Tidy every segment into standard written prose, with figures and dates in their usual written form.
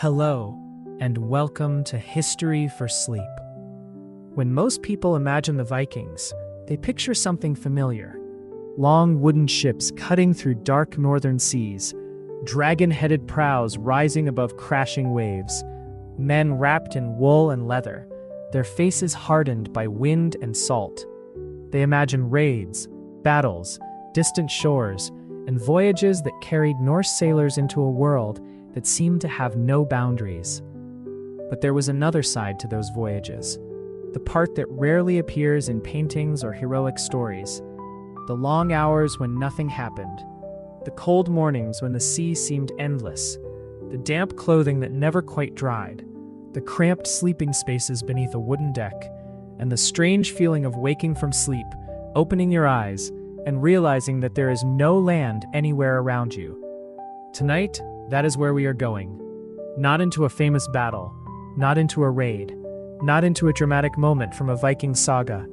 Hello, and welcome to History for Sleep. When most people imagine the Vikings, they picture something familiar. Long wooden ships cutting through dark northern seas, dragon-headed prows rising above crashing waves, men wrapped in wool and leather, their faces hardened by wind and salt. They imagine raids, battles, distant shores, and voyages that carried Norse sailors into a world that seemed to have no boundaries. But there was another side to those voyages, the part that rarely appears in paintings or heroic stories. The long hours when nothing happened, the cold mornings when the sea seemed endless, the damp clothing that never quite dried, the cramped sleeping spaces beneath a wooden deck, and the strange feeling of waking from sleep, opening your eyes, and realizing that there is no land anywhere around you. Tonight, that is where we are going. Not into a famous battle, not into a raid, not into a dramatic moment from a Viking saga.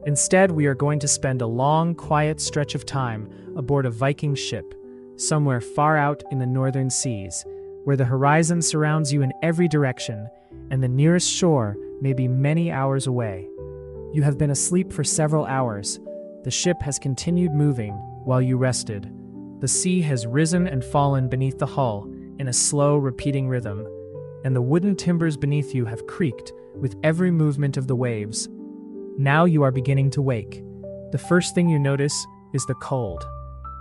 Instead, we are going to spend a long, quiet stretch of time aboard a Viking ship, somewhere far out in the northern seas, where the horizon surrounds you in every direction, and the nearest shore may be many hours away. You have been asleep for several hours. The ship has continued moving while you rested. The sea has risen and fallen beneath the hull in a slow, repeating rhythm, and the wooden timbers beneath you have creaked with every movement of the waves. Now you are beginning to wake. The first thing you notice is the cold.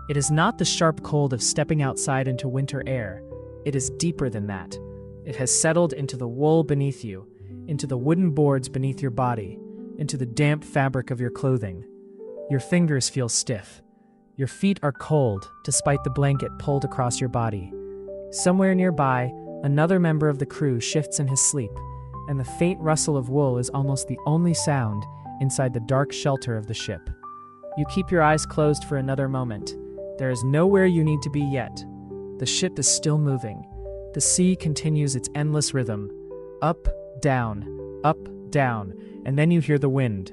It is not the sharp cold of stepping outside into winter air. It is deeper than that. It has settled into the wool beneath you, into the wooden boards beneath your body, into the damp fabric of your clothing. Your fingers feel stiff. Your feet are cold, despite the blanket pulled across your body. Somewhere nearby, another member of the crew shifts in his sleep, and the faint rustle of wool is almost the only sound inside the dark shelter of the ship. You keep your eyes closed for another moment. There is nowhere you need to be yet. The ship is still moving. The sea continues its endless rhythm. Up, down, and then you hear the wind.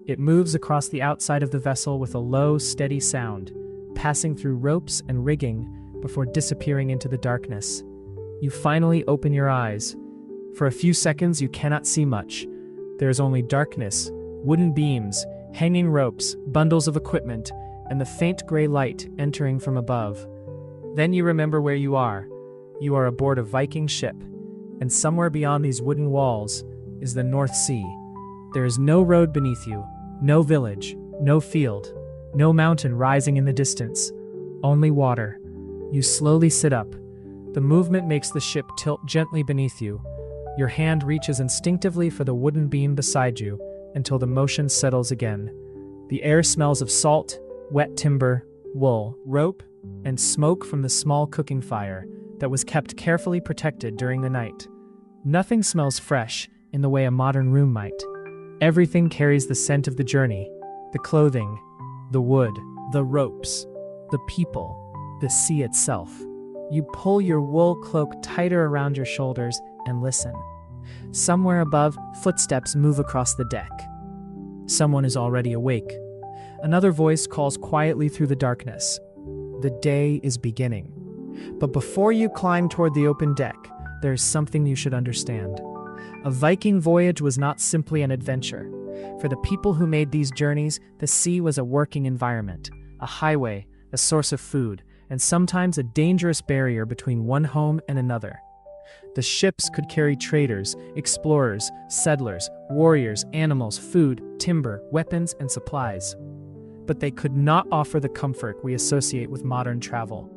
It moves across the outside of the vessel with a low, steady sound, passing through ropes and rigging before disappearing into the darkness. You finally open your eyes. For a few seconds, you cannot see much. There is only darkness, wooden beams, hanging ropes, bundles of equipment, and the faint gray light entering from above. Then you remember where you are. You are aboard a Viking ship, and somewhere beyond these wooden walls is the North Sea. There is no road beneath you, no village, no field, no mountain rising in the distance, only water. You slowly sit up. The movement makes the ship tilt gently beneath you. Your hand reaches instinctively for the wooden beam beside you until the motion settles again. The air smells of salt, wet timber, wool, rope, and smoke from the small cooking fire that was kept carefully protected during the night. Nothing smells fresh in the way a modern room might. Everything carries the scent of the journey, the clothing, the wood, the ropes, the people, the sea itself. You pull your wool cloak tighter around your shoulders and listen. Somewhere above, footsteps move across the deck. Someone is already awake. Another voice calls quietly through the darkness. The day is beginning. But before you climb toward the open deck, there is something you should understand. A Viking voyage was not simply an adventure. For the people who made these journeys, the sea was a working environment, a highway, a source of food, and sometimes a dangerous barrier between one home and another. The ships could carry traders, explorers, settlers, warriors, animals, food, timber, weapons, and supplies. But they could not offer the comfort we associate with modern travel.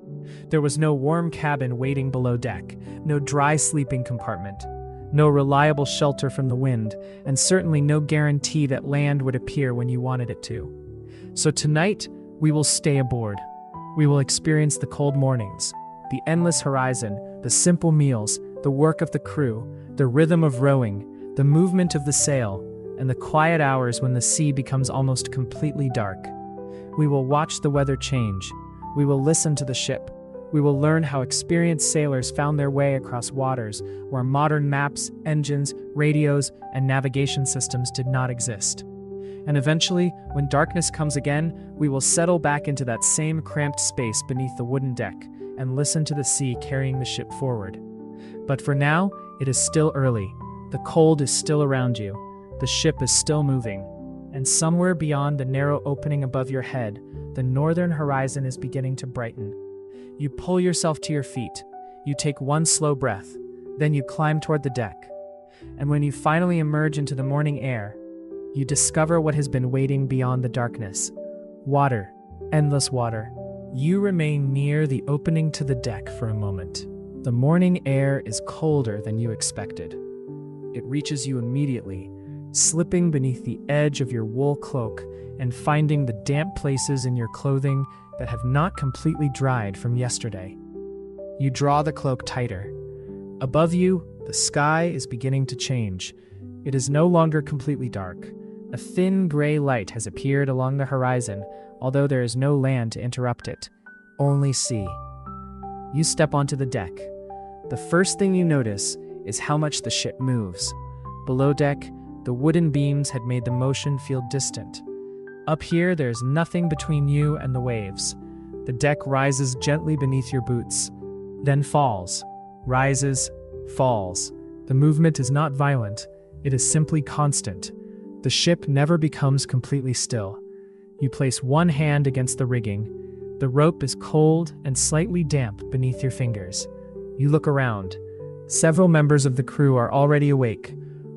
There was no warm cabin waiting below deck, no dry sleeping compartment, no reliable shelter from the wind, and certainly no guarantee that land would appear when you wanted it to. So tonight, we will stay aboard. We will experience the cold mornings, the endless horizon, the simple meals, the work of the crew, the rhythm of rowing, the movement of the sail, and the quiet hours when the sea becomes almost completely dark. We will watch the weather change. We will listen to the ship. We will learn how experienced sailors found their way across waters where modern maps, engines, radios, and navigation systems did not exist. And eventually, when darkness comes again, we will settle back into that same cramped space beneath the wooden deck and listen to the sea carrying the ship forward. But for now, it is still early. The cold is still around you. The ship is still moving. And somewhere beyond the narrow opening above your head, the northern horizon is beginning to brighten. You pull yourself to your feet. You take one slow breath. Then you climb toward the deck. And when you finally emerge into the morning air, you discover what has been waiting beyond the darkness. Water. Endless water. You remain near the opening to the deck for a moment. The morning air is colder than you expected. It reaches you immediately, slipping beneath the edge of your wool cloak and finding the damp places in your clothing that have not completely dried from yesterday. You draw the cloak tighter. Above you, the sky is beginning to change. It is no longer completely dark. A thin gray light has appeared along the horizon, although there is no land to interrupt it. Only sea. You step onto the deck. The first thing you notice is how much the ship moves. Below deck, the wooden beams had made the motion feel distant. Up here, there is nothing between you and the waves. The deck rises gently beneath your boots, then falls, rises, falls. The movement is not violent, it is simply constant. The ship never becomes completely still. You place one hand against the rigging. The rope is cold and slightly damp beneath your fingers. You look around. Several members of the crew are already awake.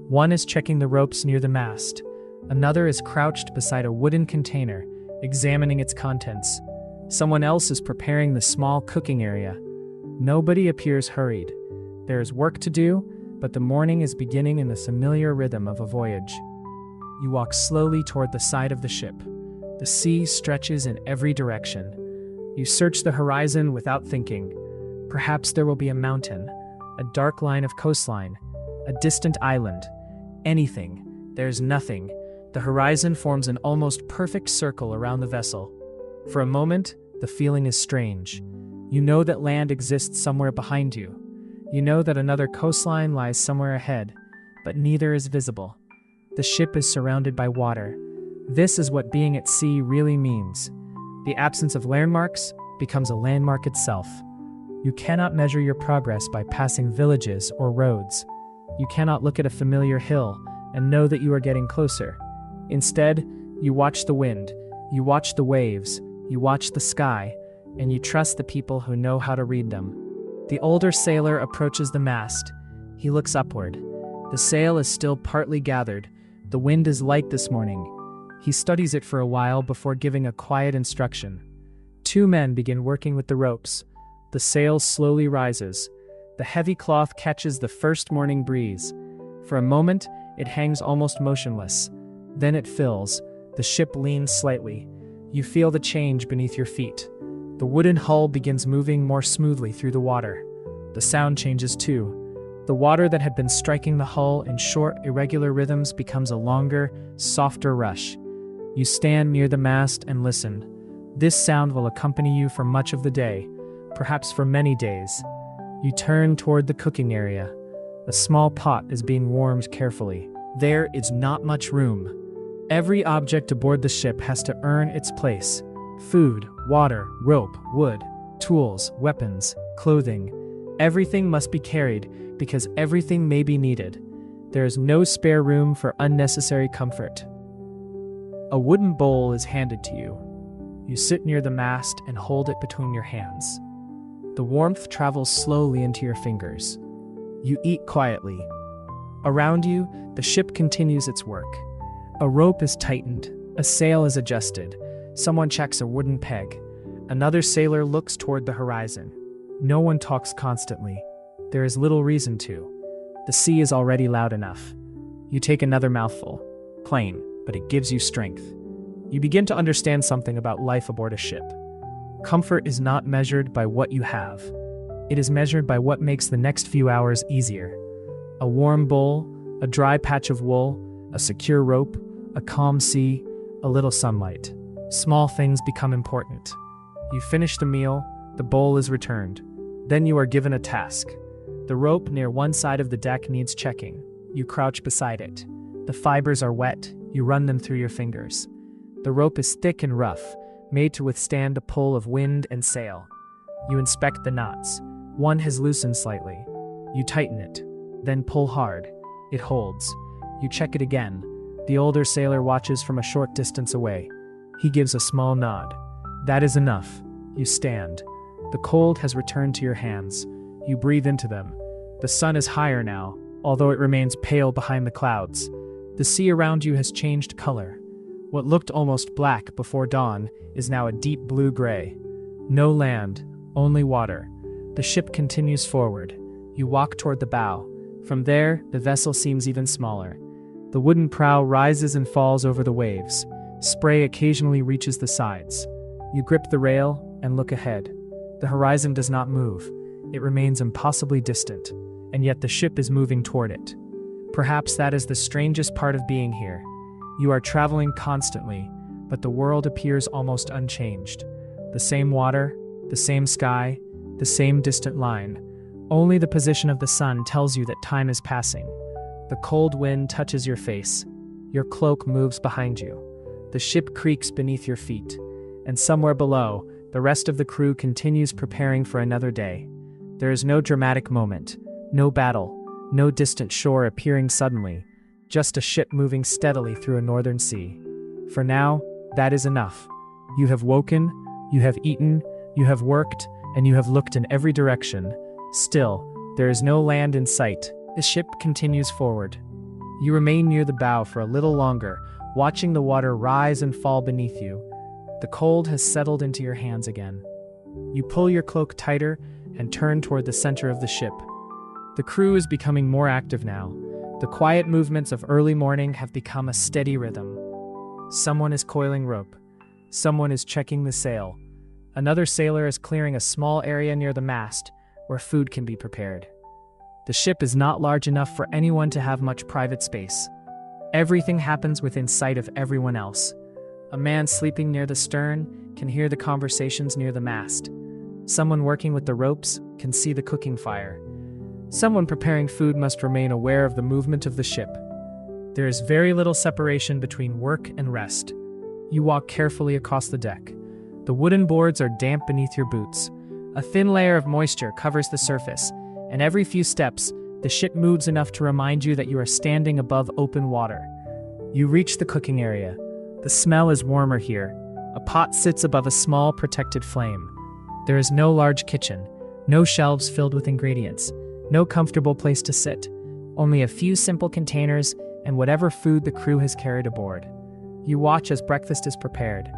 One is checking the ropes near the mast. Another is crouched beside a wooden container, examining its contents. Someone else is preparing the small cooking area. Nobody appears hurried. There is work to do, but the morning is beginning in the familiar rhythm of a voyage. You walk slowly toward the side of the ship. The sea stretches in every direction. You search the horizon without thinking. Perhaps there will be a mountain, a dark line of coastline, a distant island. Anything. There's nothing. The horizon forms an almost perfect circle around the vessel. For a moment, the feeling is strange. You know that land exists somewhere behind you. You know that another coastline lies somewhere ahead, but neither is visible. The ship is surrounded by water. This is what being at sea really means. The absence of landmarks becomes a landmark itself. You cannot measure your progress by passing villages or roads. You cannot look at a familiar hill and know that you are getting closer. Instead, you watch the wind, you watch the waves, you watch the sky, and you trust the people who know how to read them. The older sailor approaches the mast. He looks upward. The sail is still partly gathered. The wind is light this morning. He studies it for a while before giving a quiet instruction. Two men begin working with the ropes. The sail slowly rises. The heavy cloth catches the first morning breeze. For a moment, it hangs almost motionless. Then it fills. The ship leans slightly. You feel the change beneath your feet. The wooden hull begins moving more smoothly through the water. The sound changes too. The water that had been striking the hull in short, irregular rhythms becomes a longer, softer rush. You stand near the mast and listen. This sound will accompany you for much of the day, perhaps for many days. You turn toward the cooking area. A small pot is being warmed carefully. There is not much room. Every object aboard the ship has to earn its place. Food, water, rope, wood, tools, weapons, clothing. Everything must be carried because everything may be needed. There is no spare room for unnecessary comfort. A wooden bowl is handed to you. You sit near the mast and hold it between your hands. The warmth travels slowly into your fingers. You eat quietly. Around you, the ship continues its work. A rope is tightened. A sail is adjusted. Someone checks a wooden peg. Another sailor looks toward the horizon. No one talks constantly. There is little reason to. The sea is already loud enough. You take another mouthful. Plain, but it gives you strength. You begin to understand something about life aboard a ship. Comfort is not measured by what you have. It is measured by what makes the next few hours easier. A warm bowl, a dry patch of wool, a secure rope, a calm sea, a little sunlight. Small things become important. You finish the meal, the bowl is returned. Then you are given a task. The rope near one side of the deck needs checking. You crouch beside it. The fibers are wet. You run them through your fingers. The rope is thick and rough, made to withstand a pull of wind and sail. You inspect the knots. One has loosened slightly. You tighten it, then pull hard. It holds. You check it again. The older sailor watches from a short distance away. He gives a small nod. That is enough. You stand. The cold has returned to your hands. You breathe into them. The sun is higher now, although it remains pale behind the clouds. The sea around you has changed color. What looked almost black before dawn is now a deep blue-gray. No land, only water. The ship continues forward. You walk toward the bow. From there, the vessel seems even smaller. The wooden prow rises and falls over the waves. Spray occasionally reaches the sides. You grip the rail and look ahead. The horizon does not move. It remains impossibly distant, and yet the ship is moving toward it. Perhaps that is the strangest part of being here. You are traveling constantly, but the world appears almost unchanged. The same water, the same sky, the same distant line. Only the position of the sun tells you that time is passing. The cold wind touches your face. Your cloak moves behind you. The ship creaks beneath your feet. And somewhere below, the rest of the crew continues preparing for another day. There is no dramatic moment, no battle, no distant shore appearing suddenly, just a ship moving steadily through a northern sea. For now, that is enough. You have woken, you have eaten, you have worked, and you have looked in every direction. Still, there is no land in sight. The ship continues forward. You remain near the bow for a little longer, watching the water rise and fall beneath you. The cold has settled into your hands again. You pull your cloak tighter and turn toward the center of the ship. The crew is becoming more active now. The quiet movements of early morning have become a steady rhythm. Someone is coiling rope. Someone is checking the sail. Another sailor is clearing a small area near the mast where food can be prepared. The ship is not large enough for anyone to have much private space. Everything happens within sight of everyone else. A man sleeping near the stern can hear the conversations near the mast. Someone working with the ropes can see the cooking fire. Someone preparing food must remain aware of the movement of the ship. There is very little separation between work and rest. You walk carefully across the deck. The wooden boards are damp beneath your boots. A thin layer of moisture covers the surface, and every few steps, the ship moves enough to remind you that you are standing above open water. You reach the cooking area. The smell is warmer here. A pot sits above a small protected flame. There is no large kitchen, no shelves filled with ingredients, no comfortable place to sit, only a few simple containers and whatever food the crew has carried aboard. You watch as breakfast is prepared.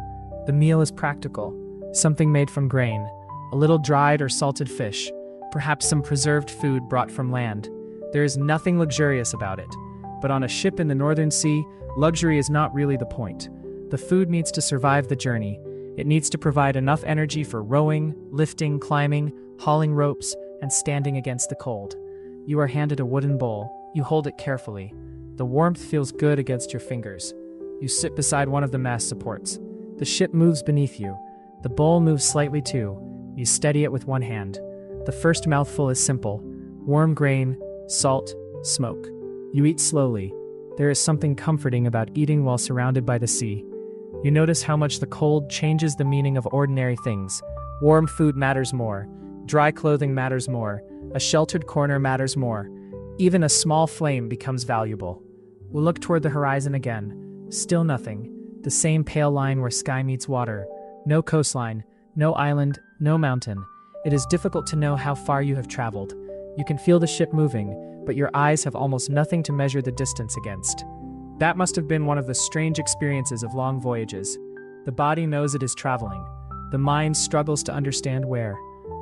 The meal is practical, something made from grain, a little dried or salted fish, perhaps some preserved food brought from land. There is nothing luxurious about it, but on a ship in the Northern Sea, luxury is not really the point. The food needs to survive the journey. It needs to provide enough energy for rowing, lifting, climbing, hauling ropes, and standing against the cold. You are handed a wooden bowl. You hold it carefully. The warmth feels good against your fingers. You sit beside one of the mast supports. The ship moves beneath you. The bowl moves slightly too. You steady it with one hand. The first mouthful is simple. Warm grain, salt, smoke. You eat slowly. There is something comforting about eating while surrounded by the sea. You notice how much the cold changes the meaning of ordinary things. Warm food matters more. Dry clothing matters more. A sheltered corner matters more. Even a small flame becomes valuable. We look toward the horizon again. Still nothing. The same pale line where sky meets water. No coastline, no island, no mountain. It is difficult to know how far you have traveled. You can feel the ship moving, but your eyes have almost nothing to measure the distance against. That must have been one of the strange experiences of long voyages. The body knows it is traveling. The mind struggles to understand where.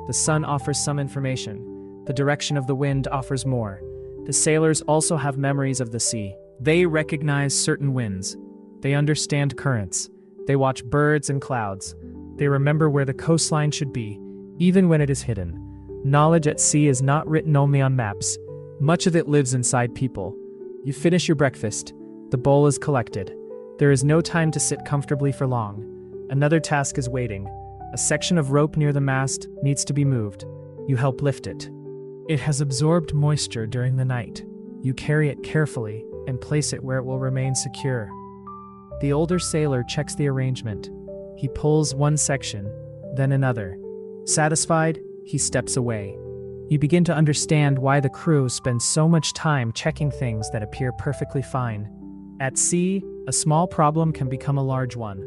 The sun offers some information. The direction of the wind offers more. The sailors also have memories of the sea. They recognize certain winds. They understand currents. They watch birds and clouds. They remember where the coastline should be, even when it is hidden. Knowledge at sea is not written only on maps. Much of it lives inside people. You finish your breakfast. The bowl is collected. There is no time to sit comfortably for long. Another task is waiting. A section of rope near the mast needs to be moved. You help lift it. It has absorbed moisture during the night. You carry it carefully and place it where it will remain secure. The older sailor checks the arrangement. He pulls one section, then another. Satisfied, he steps away. You begin to understand why the crew spends so much time checking things that appear perfectly fine. At sea, a small problem can become a large one.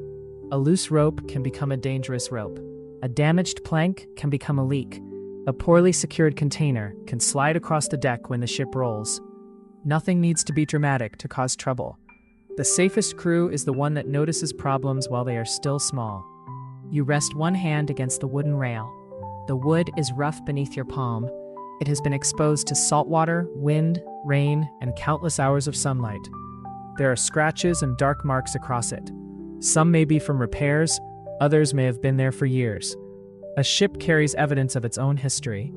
A loose rope can become a dangerous rope. A damaged plank can become a leak. A poorly secured container can slide across the deck when the ship rolls. Nothing needs to be dramatic to cause trouble. The safest crew is the one that notices problems while they are still small. You rest one hand against the wooden rail. The wood is rough beneath your palm. It has been exposed to salt water, wind, rain, and countless hours of sunlight. There are scratches and dark marks across it. Some may be from repairs, others may have been there for years. A ship carries evidence of its own history.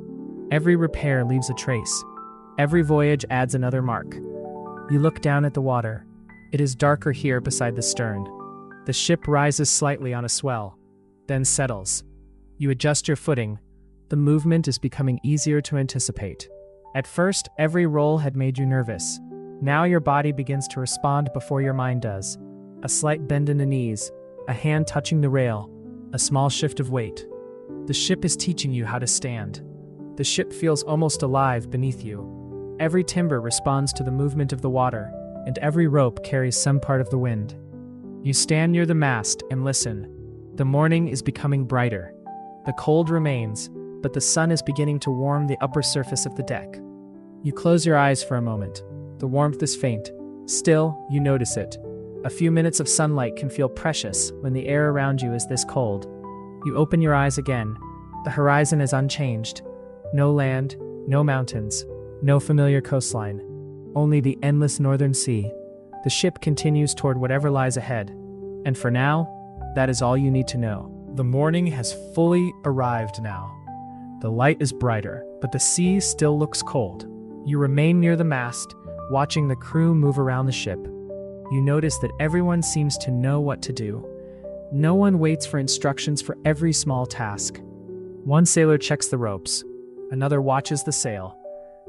Every repair leaves a trace. Every voyage adds another mark. You look down at the water. It is darker here beside the stern. The ship rises slightly on a swell, then settles. You adjust your footing. The movement is becoming easier to anticipate. At first, every roll had made you nervous. Now your body begins to respond before your mind does. A slight bend in the knees, a hand touching the rail, a small shift of weight. The ship is teaching you how to stand. The ship feels almost alive beneath you. Every timber responds to the movement of the water, and every rope carries some part of the wind. You stand near the mast and listen. The morning is becoming brighter. The cold remains, but the sun is beginning to warm the upper surface of the deck. You close your eyes for a moment. The warmth is faint. Still, you notice it. A few minutes of sunlight can feel precious when the air around you is this cold. You open your eyes again. The horizon is unchanged. No land, no mountains, no familiar coastline. Only the endless northern sea. The ship continues toward whatever lies ahead. And for now, that is all you need to know. The morning has fully arrived now. The light is brighter, but the sea still looks cold. You remain near the mast, watching the crew move around the ship. You notice that everyone seems to know what to do. No one waits for instructions for every small task. One sailor checks the ropes. Another watches the sail.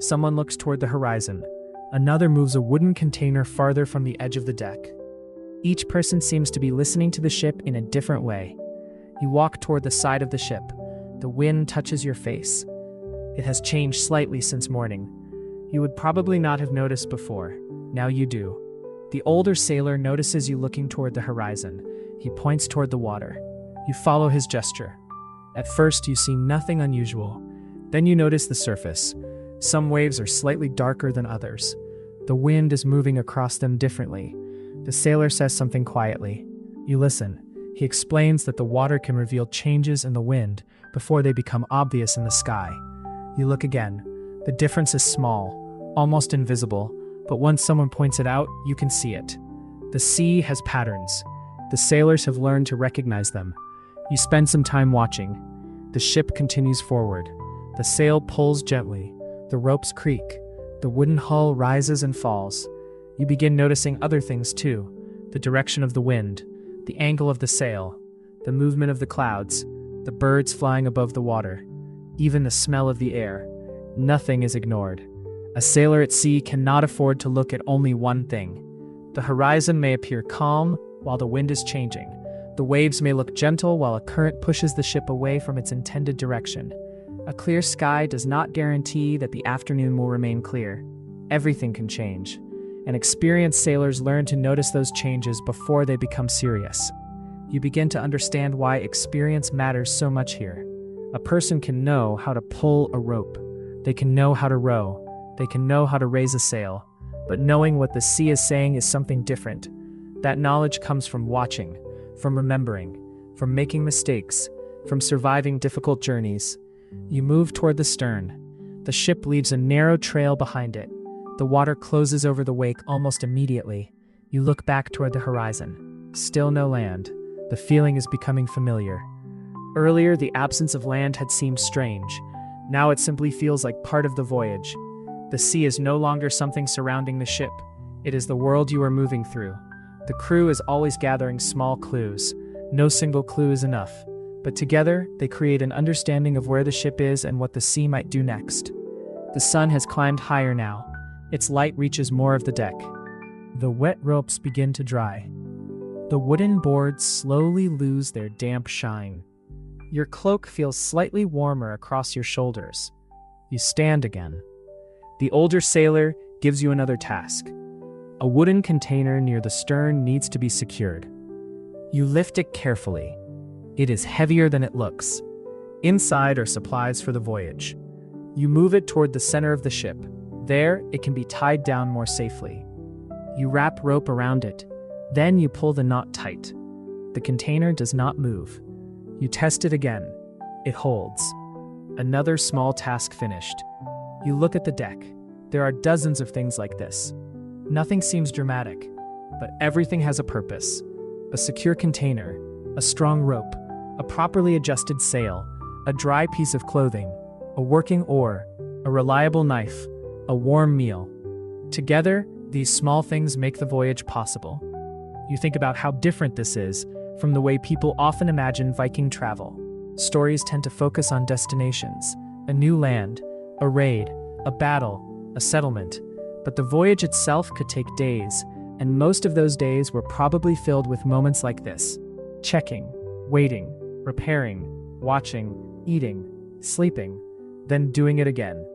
Someone looks toward the horizon. Another moves a wooden container farther from the edge of the deck. Each person seems to be listening to the ship in a different way. You walk toward the side of the ship. The wind touches your face. It has changed slightly since morning. You would probably not have noticed before. Now you do. The older sailor notices you looking toward the horizon. He points toward the water. You follow his gesture. At first, you see nothing unusual. Then you notice the surface. Some waves are slightly darker than others. The wind is moving across them differently. The sailor says something quietly. You listen. He explains that the water can reveal changes in the wind before they become obvious in the sky. You look again. The difference is small, almost invisible, but once someone points it out, you can see it. The sea has patterns. The sailors have learned to recognize them. You spend some time watching. The ship continues forward. The sail pulls gently. The ropes creak. The wooden hull rises and falls. You begin noticing other things too. The direction of the wind, the angle of the sail, the movement of the clouds, the birds flying above the water, even the smell of the air. Nothing is ignored. A sailor at sea cannot afford to look at only one thing. The horizon may appear calm while the wind is changing. The waves may look gentle while a current pushes the ship away from its intended direction. A clear sky does not guarantee that the afternoon will remain clear. Everything can change, and experienced sailors learn to notice those changes before they become serious. You begin to understand why experience matters so much here. A person can know how to pull a rope. They can know how to row. They can know how to raise a sail. But knowing what the sea is saying is something different. That knowledge comes from watching, from remembering, from making mistakes, from surviving difficult journeys. You move toward the stern. The ship leaves a narrow trail behind it. The water closes over the wake almost immediately. You look back toward the horizon. Still no land. The feeling is becoming familiar. Earlier, the absence of land had seemed strange. Now it simply feels like part of the voyage. The sea is no longer something surrounding the ship. It is the world you are moving through. The crew is always gathering small clues. No single clue is enough. But together, they create an understanding of where the ship is and what the sea might do next. The sun has climbed higher now. Its light reaches more of the deck. The wet ropes begin to dry. The wooden boards slowly lose their damp shine. Your cloak feels slightly warmer across your shoulders. You stand again. The older sailor gives you another task. A wooden container near the stern needs to be secured. You lift it carefully. It is heavier than it looks. Inside are supplies for the voyage. You move it toward the center of the ship. There, it can be tied down more safely. You wrap rope around it. Then you pull the knot tight. The container does not move. You test it again. It holds. Another small task finished. You look at the deck. There are dozens of things like this. Nothing seems dramatic, but everything has a purpose. A secure container, a strong rope, a properly adjusted sail, a dry piece of clothing, a working oar, a reliable knife, a warm meal. Together, these small things make the voyage possible. You think about how different this is from the way people often imagine Viking travel. Stories tend to focus on destinations, a new land, a raid, a battle, a settlement. But the voyage itself could take days, and most of those days were probably filled with moments like this: checking, waiting, repairing, watching, eating, sleeping, then doing it again.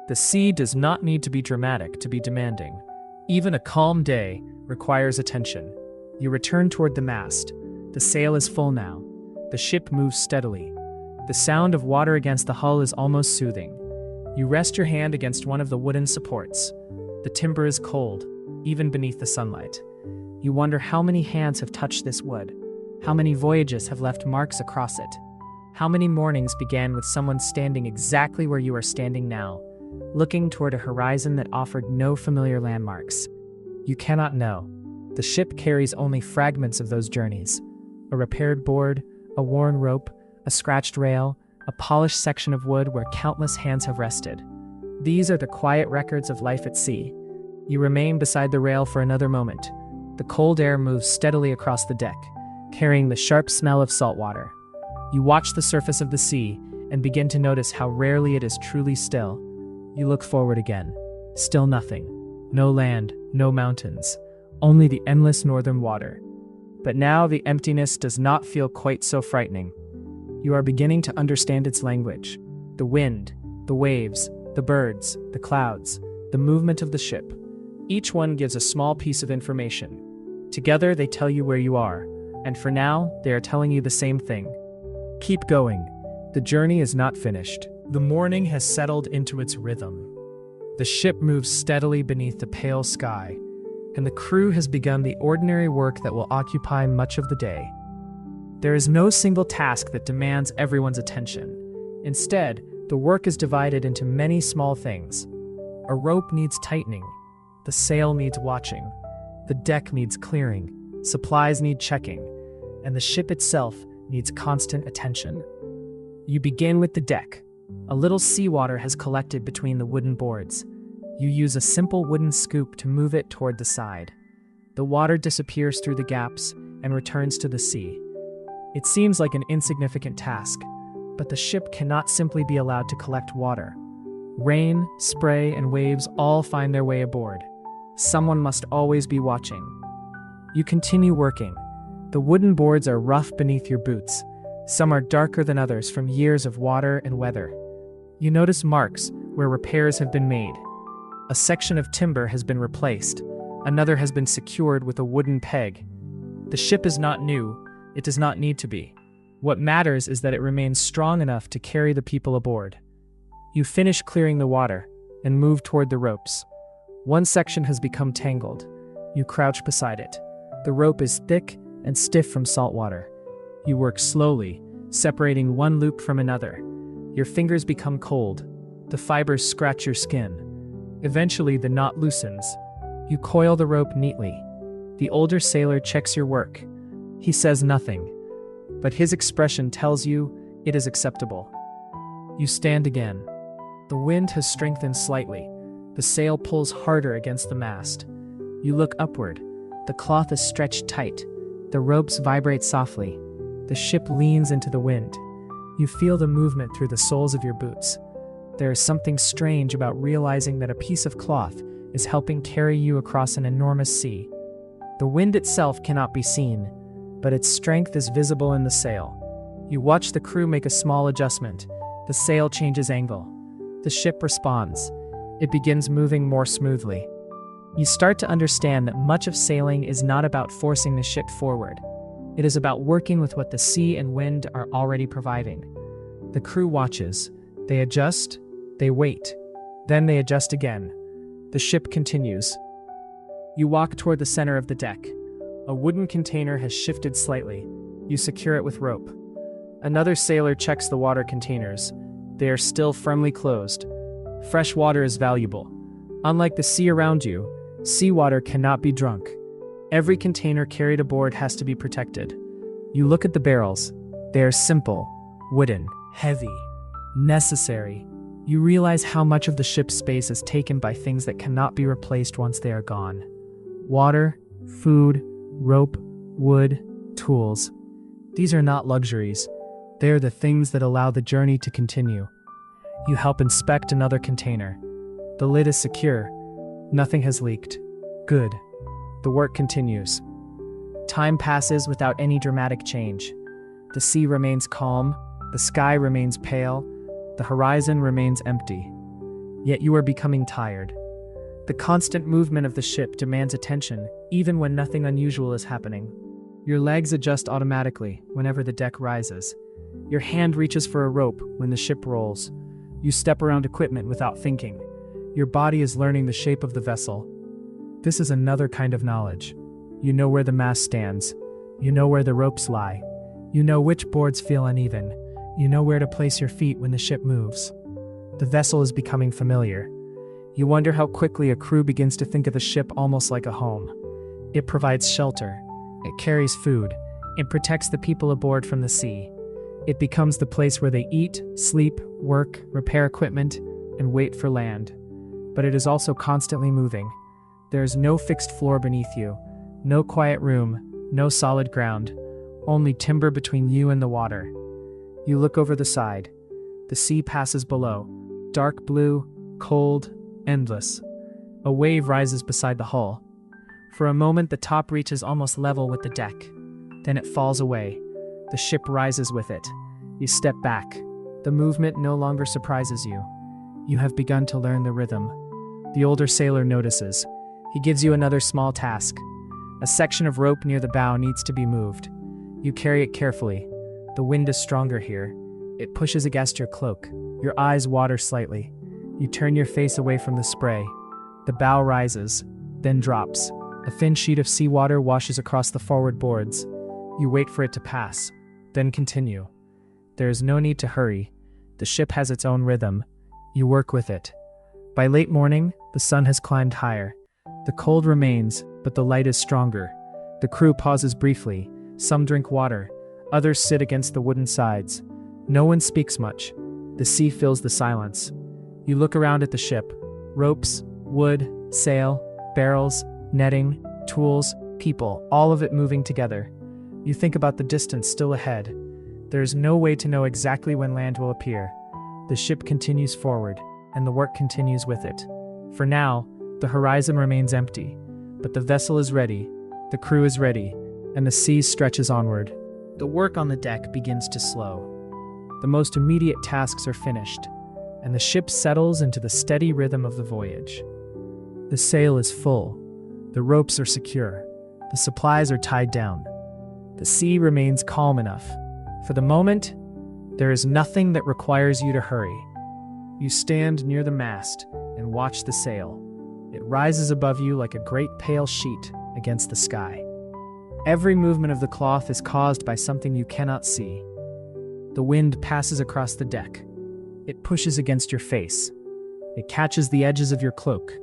The sea does not need to be dramatic to be demanding. Even a calm day requires attention. You return toward the mast. The sail is full now. The ship moves steadily. The sound of water against the hull is almost soothing. You rest your hand against one of the wooden supports. The timber is cold, even beneath the sunlight. You wonder how many hands have touched this wood, how many voyages have left marks across it, how many mornings began with someone standing exactly where you are standing now, looking toward a horizon that offered no familiar landmarks. You cannot know. The ship carries only fragments of those journeys: a repaired board, a worn rope, a scratched rail, a polished section of wood where countless hands have rested. These are the quiet records of life at sea. You remain beside the rail for another moment. The cold air moves steadily across the deck, carrying the sharp smell of salt water. You watch the surface of the sea and begin to notice how rarely it is truly still. You look forward again. Still nothing. No land, no mountains, only the endless northern water. But now the emptiness does not feel quite so frightening. You are beginning to understand its language. The wind, the waves, the birds, the clouds, the movement of the ship. Each one gives a small piece of information. Together they tell you where you are, and for now, they are telling you the same thing. Keep going. The journey is not finished. The morning has settled into its rhythm. The ship moves steadily beneath the pale sky, and the crew has begun the ordinary work that will occupy much of the day. There is no single task that demands everyone's attention. Instead, the work is divided into many small things. A rope needs tightening. The sail needs watching. The deck needs clearing. Supplies need checking. And the ship itself needs constant attention. You begin with the deck. A little seawater has collected between the wooden boards. You use a simple wooden scoop to move it toward the side. The water disappears through the gaps and returns to the sea. It seems like an insignificant task, but the ship cannot simply be allowed to collect water. Rain, spray, and waves all find their way aboard. Someone must always be watching. You continue working. The wooden boards are rough beneath your boots. Some are darker than others from years of water and weather. You notice marks where repairs have been made. A section of timber has been replaced. Another has been secured with a wooden peg. The ship is not new. It does not need to be. What matters is that it remains strong enough to carry the people aboard. You finish clearing the water and move toward the ropes. One section has become tangled. You crouch beside it. The rope is thick and stiff from salt water. You work slowly, separating one loop from another. Your fingers become cold. The fibers scratch your skin. Eventually, the knot loosens. You coil the rope neatly. The older sailor checks your work. He says nothing, but his expression tells you it is acceptable. You stand again. The wind has strengthened slightly. The sail pulls harder against the mast. You look upward. The cloth is stretched tight. The ropes vibrate softly. The ship leans into the wind. You feel the movement through the soles of your boots. There is something strange about realizing that a piece of cloth is helping carry you across an enormous sea. The wind itself cannot be seen, but its strength is visible in the sail. You watch the crew make a small adjustment. The sail changes angle. The ship responds. It begins moving more smoothly. You start to understand that much of sailing is not about forcing the ship forward. It is about working with what the sea and wind are already providing. The crew watches. They adjust. They wait. Then they adjust again. The ship continues. You walk toward the center of the deck. A wooden container has shifted slightly. You secure it with rope. Another sailor checks the water containers. They are still firmly closed. Fresh water is valuable. Unlike the sea around you, seawater cannot be drunk. Every container carried aboard has to be protected. You look at the barrels. They are simple, wooden, heavy, necessary. You realize how much of the ship's space is taken by things that cannot be replaced once they are gone. Water, food, rope, wood, tools. These are not luxuries. They are the things that allow the journey to continue. You help inspect another container. The lid is secure. Nothing has leaked. Good. The work continues. Time passes without any dramatic change. The sea remains calm. The sky remains pale. The horizon remains empty. Yet you are becoming tired. The constant movement of the ship demands attention, even when nothing unusual is happening. Your legs adjust automatically whenever the deck rises. Your hand reaches for a rope when the ship rolls. You step around equipment without thinking. Your body is learning the shape of the vessel. This is another kind of knowledge. You know where the mast stands. You know where the ropes lie. You know which boards feel uneven. You know where to place your feet when the ship moves. The vessel is becoming familiar. You wonder how quickly a crew begins to think of the ship almost like a home. It provides shelter. It carries food. It protects the people aboard from the sea. It becomes the place where they eat, sleep, work, repair equipment, and wait for land. But it is also constantly moving. There is no fixed floor beneath you, no quiet room, no solid ground, only timber between you and the water. You look over the side. The sea passes below, dark blue, cold, endless. A wave rises beside the hull. For a moment, the top reaches almost level with the deck. Then it falls away. The ship rises with it. You step back. The movement no longer surprises you. You have begun to learn the rhythm. The older sailor notices. He gives you another small task. A section of rope near the bow needs to be moved. You carry it carefully. The wind is stronger here. It pushes against your cloak. Your eyes water slightly. You turn your face away from the spray. The bow rises, then drops. A thin sheet of seawater washes across the forward boards. You wait for it to pass, then continue. There is no need to hurry. The ship has its own rhythm. You work with it. By late morning, the sun has climbed higher. The cold remains, but the light is stronger. The crew pauses briefly. Some drink water. Others sit against the wooden sides. No one speaks much. The sea fills the silence. You look around at the ship. Ropes, wood, sail, barrels, netting, tools, people, all of it moving together. You think about the distance still ahead. There is no way to know exactly when land will appear. The ship continues forward, and the work continues with it. For now, the horizon remains empty, but the vessel is ready, the crew is ready, and the sea stretches onward. The work on the deck begins to slow. The most immediate tasks are finished, and the ship settles into the steady rhythm of the voyage. The sail is full. The ropes are secure. The supplies are tied down. The sea remains calm enough. For the moment, there is nothing that requires you to hurry. You stand near the mast and watch the sail. It rises above you like a great pale sheet against the sky. Every movement of the cloth is caused by something you cannot see. The wind passes across the deck. It pushes against your face. It catches the edges of your cloak.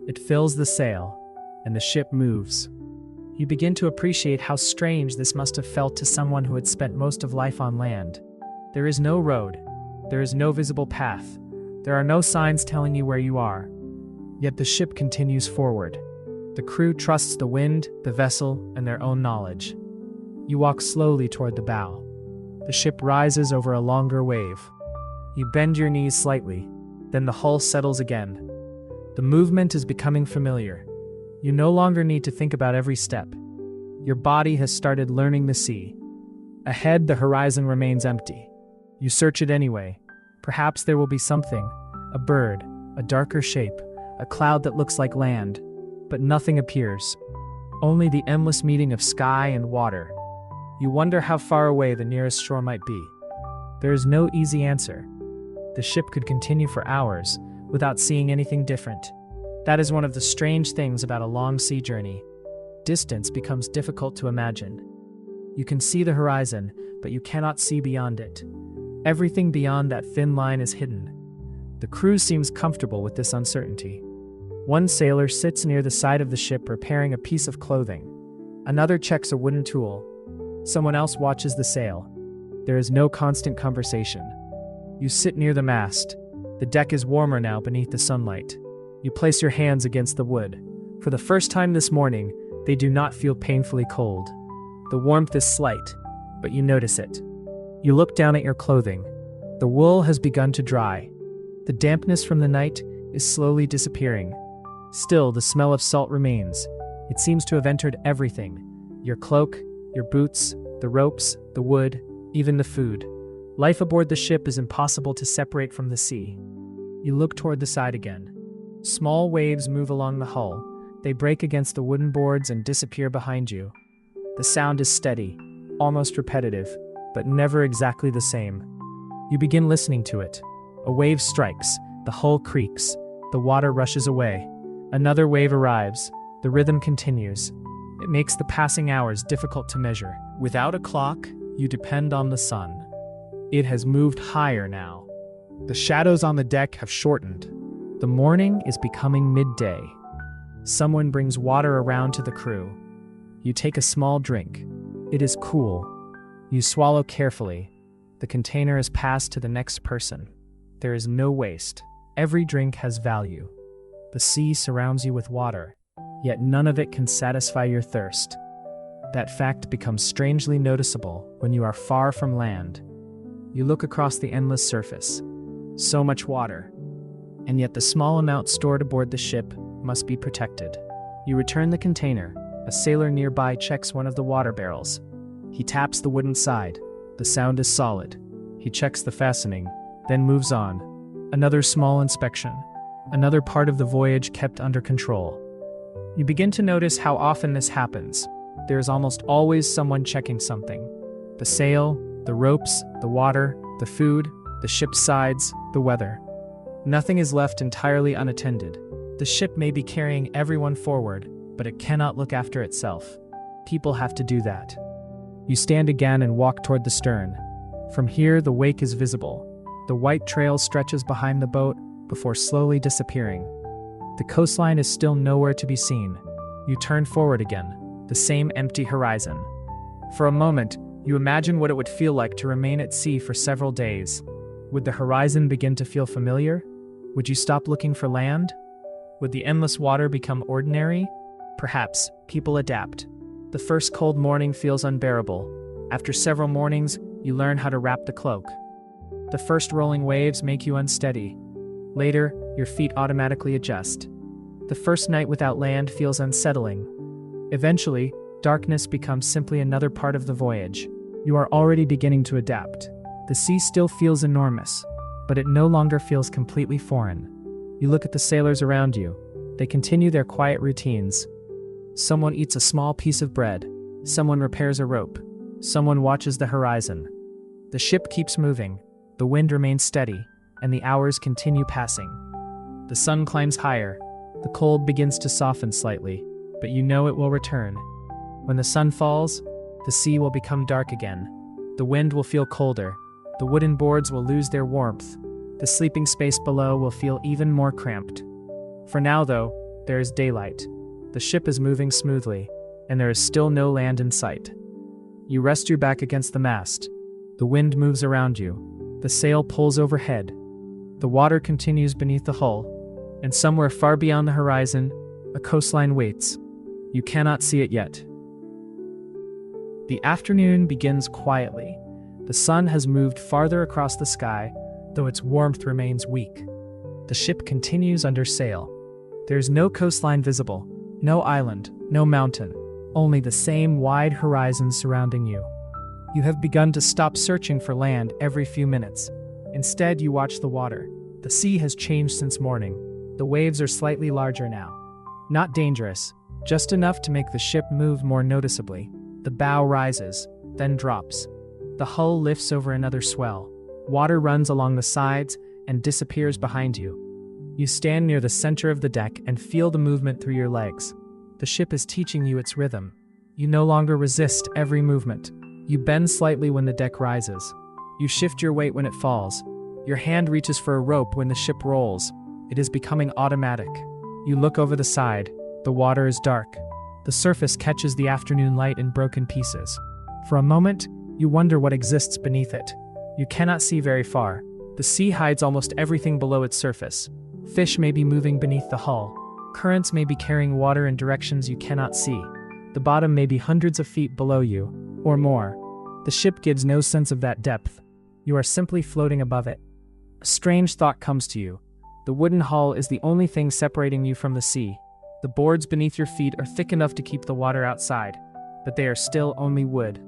It fills the sail, and the ship moves. You begin to appreciate how strange this must have felt to someone who had spent most of life on land. There is no road. There is no visible path. There are no signs telling you where you are. Yet the ship continues forward. The crew trusts the wind, the vessel, and their own knowledge. You walk slowly toward the bow. The ship rises over a longer wave. You bend your knees slightly, then the hull settles again. The movement is becoming familiar. You no longer need to think about every step. Your body has started learning the sea. Ahead, the horizon remains empty. You search it anyway. Perhaps there will be something, A bird, a darker shape, a cloud that looks like land, but nothing appears. Only the endless meeting of sky and water. You wonder how far away the nearest shore might be. There is no easy answer. The ship could continue for hours without seeing anything different. That is one of the strange things about a long sea journey. Distance becomes difficult to imagine. You can see the horizon, but you cannot see beyond it. Everything beyond that thin line is hidden. The crew seems comfortable with this uncertainty. One sailor sits near the side of the ship repairing a piece of clothing. Another checks a wooden tool. Someone else watches the sail. There is no constant conversation. You sit near the mast. The deck is warmer now beneath the sunlight. You place your hands against the wood. For the first time this morning, they do not feel painfully cold. The warmth is slight, but you notice it. You look down at your clothing. The wool has begun to dry. The dampness from the night is slowly disappearing. Still, the smell of salt remains. It seems to have entered everything. Your cloak, your boots, the ropes, the wood, even the food. Life aboard the ship is impossible to separate from the sea. You look toward the side again. Small waves move along the hull. They break against the wooden boards and disappear behind you. The sound is steady, almost repetitive, but never exactly the same. You begin listening to it. A wave strikes, the hull creaks, the water rushes away. Another wave arrives, the rhythm continues. It makes the passing hours difficult to measure. Without a clock, you depend on the sun. It has moved higher now. The shadows on the deck have shortened. The morning is becoming midday. Someone brings water around to the crew. You take a small drink. It is cool. You swallow carefully. The container is passed to the next person. There is no waste. Every drink has value. The sea surrounds you with water, yet none of it can satisfy your thirst. That fact becomes strangely noticeable when you are far from land. You look across the endless surface. So much water. And yet the small amount stored aboard the ship must be protected. You return the container. A sailor nearby checks one of the water barrels. He taps the wooden side. The sound is solid. He checks the fastening, then moves on. Another small inspection. Another part of the voyage kept under control. You begin to notice how often this happens. There is almost always someone checking something. The sail, the ropes, the water, the food, the ship's sides, the weather. Nothing is left entirely unattended. The ship may be carrying everyone forward, but it cannot look after itself. People have to do that. You stand again and walk toward the stern. From here, the wake is visible. The white trail stretches behind the boat before slowly disappearing. The coastline is still nowhere to be seen. You turn forward again, the same empty horizon. For a moment, you imagine what it would feel like to remain at sea for several days. Would the horizon begin to feel familiar? Would you stop looking for land? Would the endless water become ordinary? Perhaps people adapt. The first cold morning feels unbearable. After several mornings, you learn how to wrap the cloak. The first rolling waves make you unsteady. Later, your feet automatically adjust. The first night without land feels unsettling. Eventually, darkness becomes simply another part of the voyage. You are already beginning to adapt. The sea still feels enormous, but it no longer feels completely foreign. You look at the sailors around you. They continue their quiet routines. Someone eats a small piece of bread. Someone repairs a rope. Someone watches the horizon. The ship keeps moving. The wind remains steady, and the hours continue passing. The sun climbs higher. The cold begins to soften slightly, but you know it will return. When the sun falls, the sea will become dark again. The wind will feel colder. The wooden boards will lose their warmth. The sleeping space below will feel even more cramped. For now, though, there is daylight. The ship is moving smoothly, and there is still no land in sight. You rest your back against the mast. The wind moves around you. The sail pulls overhead. The water continues beneath the hull, and somewhere far beyond the horizon, a coastline waits. You cannot see it yet. The afternoon begins quietly. The sun has moved farther across the sky, though its warmth remains weak. The ship continues under sail. There is no coastline visible, no island, no mountain, only the same wide horizon surrounding you. You have begun to stop searching for land every few minutes. Instead, you watch the water. The sea has changed since morning. The waves are slightly larger now. Not dangerous, just enough to make the ship move more noticeably. The bow rises, then drops. The hull lifts over another swell. Water runs along the sides and disappears behind you. You stand near the center of the deck and feel the movement through your legs. The ship is teaching you its rhythm. You no longer resist every movement. You bend slightly when the deck rises. You shift your weight when it falls. Your hand reaches for a rope when the ship rolls. It is becoming automatic. You look over the side. The water is dark. The surface catches the afternoon light in broken pieces. For a moment, you wonder what exists beneath it. You cannot see very far. The sea hides almost everything below its surface. Fish may be moving beneath the hull. Currents may be carrying water in directions you cannot see. The bottom may be hundreds of feet below you, or more. The ship gives no sense of that depth. You are simply floating above it. A strange thought comes to you. The wooden hull is the only thing separating you from the sea. The boards beneath your feet are thick enough to keep the water outside, but they are still only wood.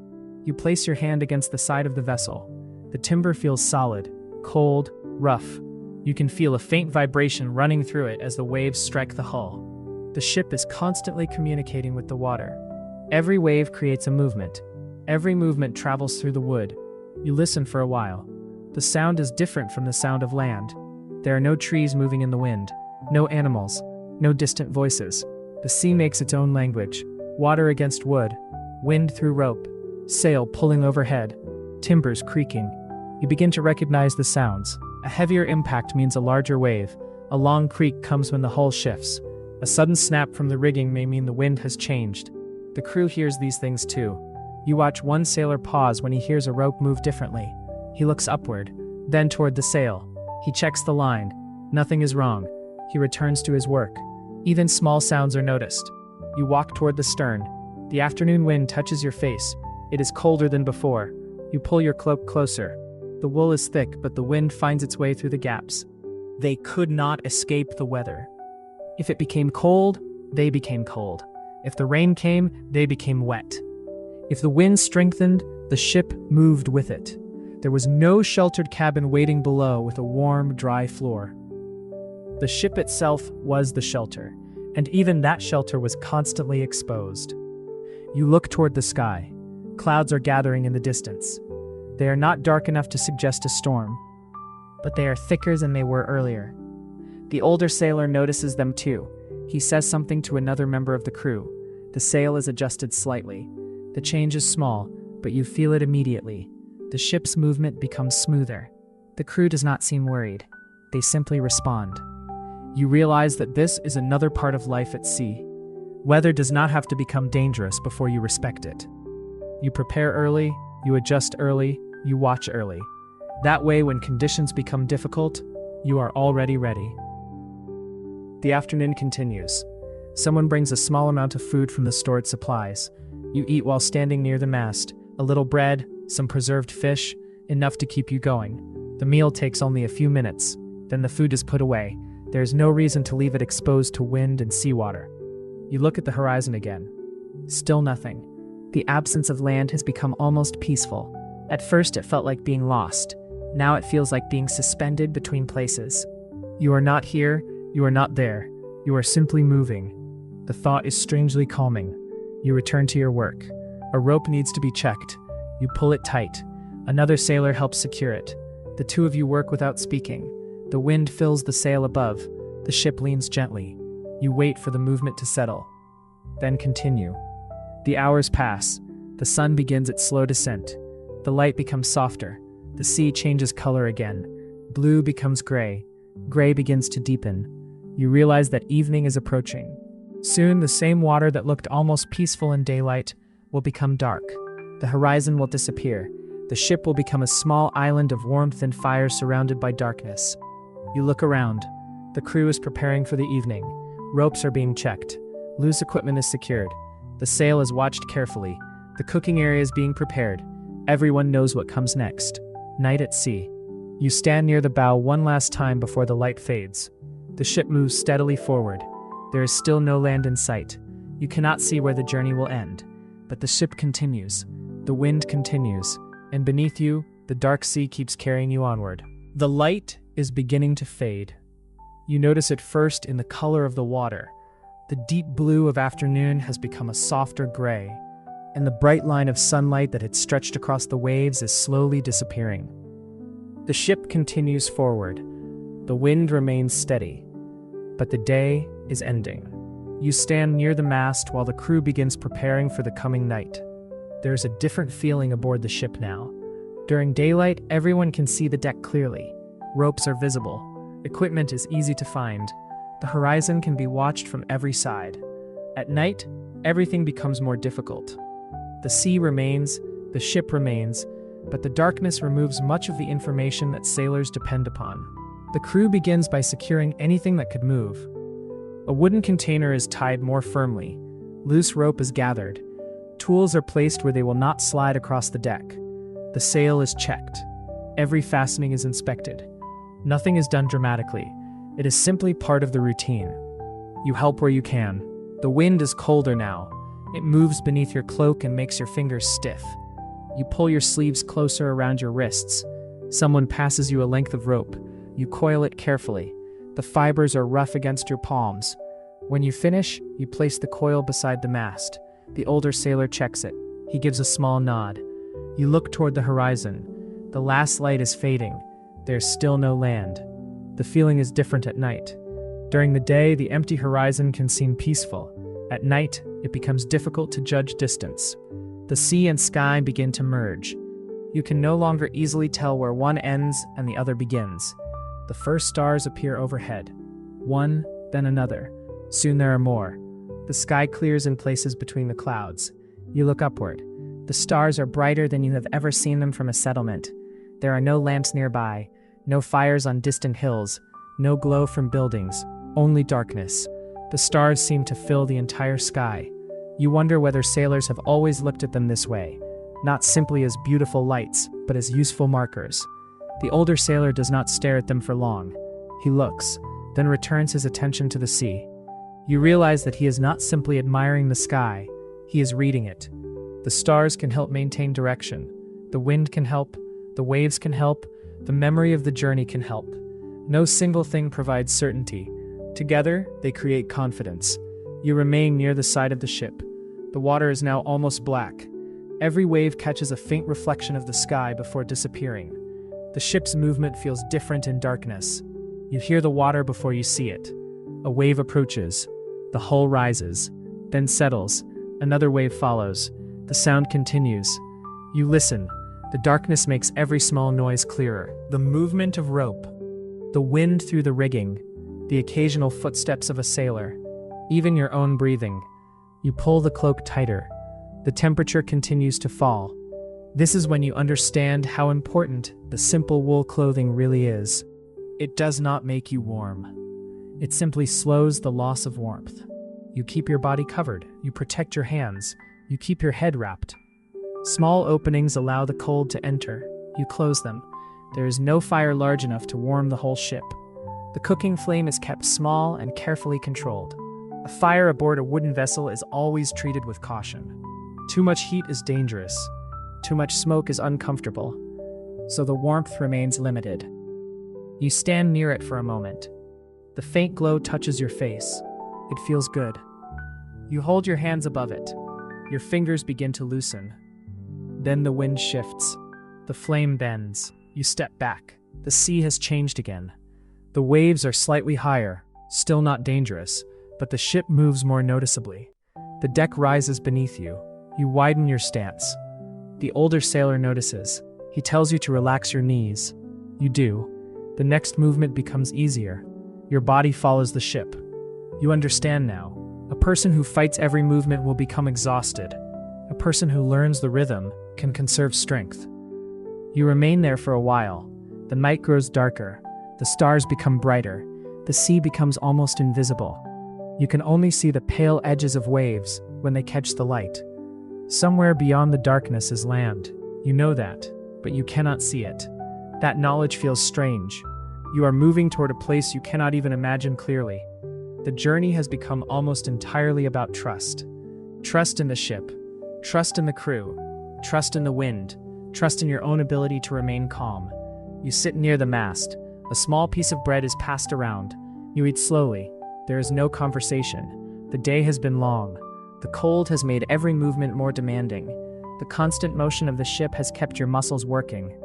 You place your hand against the side of the vessel. The timber feels solid, cold, rough. You can feel a faint vibration running through it as the waves strike the hull. The ship is constantly communicating with the water. Every wave creates a movement. Every movement travels through the wood. You listen for a while. The sound is different from the sound of land. There are no trees moving in the wind, no animals, no distant voices. The sea makes its own language. Water against wood, wind through rope, sail pulling overhead, timbers creaking. You begin to recognize the sounds. A heavier impact means a larger wave. A long creak comes when the hull shifts. A sudden snap from the rigging may mean the wind has changed. The crew hears these things too. You watch one sailor pause when he hears a rope move differently. He looks upward, then toward the sail. He checks the line. Nothing is wrong. He returns to his work. Even small sounds are noticed. You walk toward the stern. The afternoon wind touches your face. It is colder than before. You pull your cloak closer. The wool is thick, but the wind finds its way through the gaps. They could not escape the weather. If it became cold, they became cold. If the rain came, they became wet. If the wind strengthened, the ship moved with it. There was no sheltered cabin waiting below with a warm, dry floor. The ship itself was the shelter, and even that shelter was constantly exposed. You look toward the sky. Clouds are gathering in the distance. They are not dark enough to suggest a storm, but they are thicker than they were earlier. The older sailor notices them too. He says something to another member of the crew. The sail is adjusted slightly. The change is small, but you feel it immediately. The ship's movement becomes smoother. The crew does not seem worried. They simply respond. You realize that this is another part of life at sea. Weather does not have to become dangerous before you respect it. You prepare early, you adjust early, you watch early. That way, when conditions become difficult, you are already ready. The afternoon continues. Someone brings a small amount of food from the stored supplies. You eat while standing near the mast. A little bread, some preserved fish, enough to keep you going. The meal takes only a few minutes. Then the food is put away. There is no reason to leave it exposed to wind and seawater. You look at the horizon again. Still nothing. The absence of land has become almost peaceful. At first it felt like being lost. Now it feels like being suspended between places. You are not here, you are not there. You are simply moving. The thought is strangely calming. You return to your work. A rope needs to be checked. You pull it tight. Another sailor helps secure it. The two of you work without speaking. The wind fills the sail above. The ship leans gently. You wait for the movement to settle. Then continue. The hours pass. The sun begins its slow descent. The light becomes softer. The sea changes color again. Blue becomes gray. Gray begins to deepen. You realize that evening is approaching. Soon, the same water that looked almost peaceful in daylight will become dark. The horizon will disappear. The ship will become a small island of warmth and fire surrounded by darkness. You look around. The crew is preparing for the evening. Ropes are being checked. Loose equipment is secured. The sail is watched carefully. The cooking area is being prepared. Everyone knows what comes next. Night at sea. You stand near the bow one last time before the light fades. The ship moves steadily forward. There is still no land in sight. You cannot see where the journey will end. But the ship continues. The wind continues. And beneath you, the dark sea keeps carrying you onward. The light is beginning to fade. You notice it first in the color of the water. The deep blue of afternoon has become a softer gray, and the bright line of sunlight that had stretched across the waves is slowly disappearing. The ship continues forward. The wind remains steady, but the day is ending. You stand near the mast while the crew begins preparing for the coming night. There's a different feeling aboard the ship now. During daylight, everyone can see the deck clearly. Ropes are visible. Equipment is easy to find. The horizon can be watched from every side. At night, everything becomes more difficult. The sea remains, the ship remains, but the darkness removes much of the information that sailors depend upon. The crew begins by securing anything that could move. A wooden container is tied more firmly. Loose rope is gathered. Tools are placed where they will not slide across the deck. The sail is checked. Every fastening is inspected. Nothing is done dramatically. It is simply part of the routine. You help where you can. The wind is colder now. It moves beneath your cloak and makes your fingers stiff. You pull your sleeves closer around your wrists. Someone passes you a length of rope. You coil it carefully. The fibers are rough against your palms. When you finish, you place the coil beside the mast. The older sailor checks it. He gives a small nod. You look toward the horizon. The last light is fading. There's still no land. The feeling is different at night. During the day, the empty horizon can seem peaceful. At night, it becomes difficult to judge distance. The sea and sky begin to merge. You can no longer easily tell where one ends and the other begins. The first stars appear overhead. One, then another. Soon there are more. The sky clears in places between the clouds. You look upward. The stars are brighter than you have ever seen them from a settlement. There are no lamps nearby. No fires on distant hills, no glow from buildings, only darkness. The stars seem to fill the entire sky. You wonder whether sailors have always looked at them this way, not simply as beautiful lights, but as useful markers. The older sailor does not stare at them for long. He looks, then returns his attention to the sea. You realize that he is not simply admiring the sky, he is reading it. The stars can help maintain direction. The wind can help. The waves can help. The memory of the journey can help. No single thing provides certainty. Together, they create confidence. You remain near the side of the ship. The water is now almost black. Every wave catches a faint reflection of the sky before disappearing. The ship's movement feels different in darkness. You hear the water before you see it. A wave approaches. The hull rises, then settles. Another wave follows. The sound continues. You listen. The darkness makes every small noise clearer. The movement of rope, the wind through the rigging, the occasional footsteps of a sailor, even your own breathing. You pull the cloak tighter. The temperature continues to fall. This is when you understand how important the simple wool clothing really is. It does not make you warm. It simply slows the loss of warmth. You keep your body covered. You protect your hands. You keep your head wrapped. Small openings allow the cold to enter. You close them. There is no fire large enough to warm the whole ship. The cooking flame is kept small and carefully controlled. A fire aboard a wooden vessel is always treated with caution. Too much heat is dangerous. Too much smoke is uncomfortable. So the warmth remains limited. You stand near it for a moment. The faint glow touches your face. It feels good. You hold your hands above it. Your fingers begin to loosen. Then the wind shifts. The flame bends. You step back. The sea has changed again. The waves are slightly higher, still not dangerous, but the ship moves more noticeably. The deck rises beneath you. You widen your stance. The older sailor notices. He tells you to relax your knees. You do. The next movement becomes easier. Your body follows the ship. You understand now. A person who fights every movement will become exhausted. A person who learns the rhythm can conserve strength. You remain there for a while. The night grows darker. The stars become brighter. The sea becomes almost invisible. You can only see the pale edges of waves when they catch the light. Somewhere beyond the darkness is land. You know that, but you cannot see it. That knowledge feels strange. You are moving toward a place you cannot even imagine clearly. The journey has become almost entirely about trust. Trust in the ship. Trust in the crew. Trust in the wind. Trust in your own ability to remain calm. You sit near the mast. A small piece of bread is passed around. You eat slowly. There is no conversation. The day has been long. The cold has made every movement more demanding. The constant motion of the ship has kept your muscles working.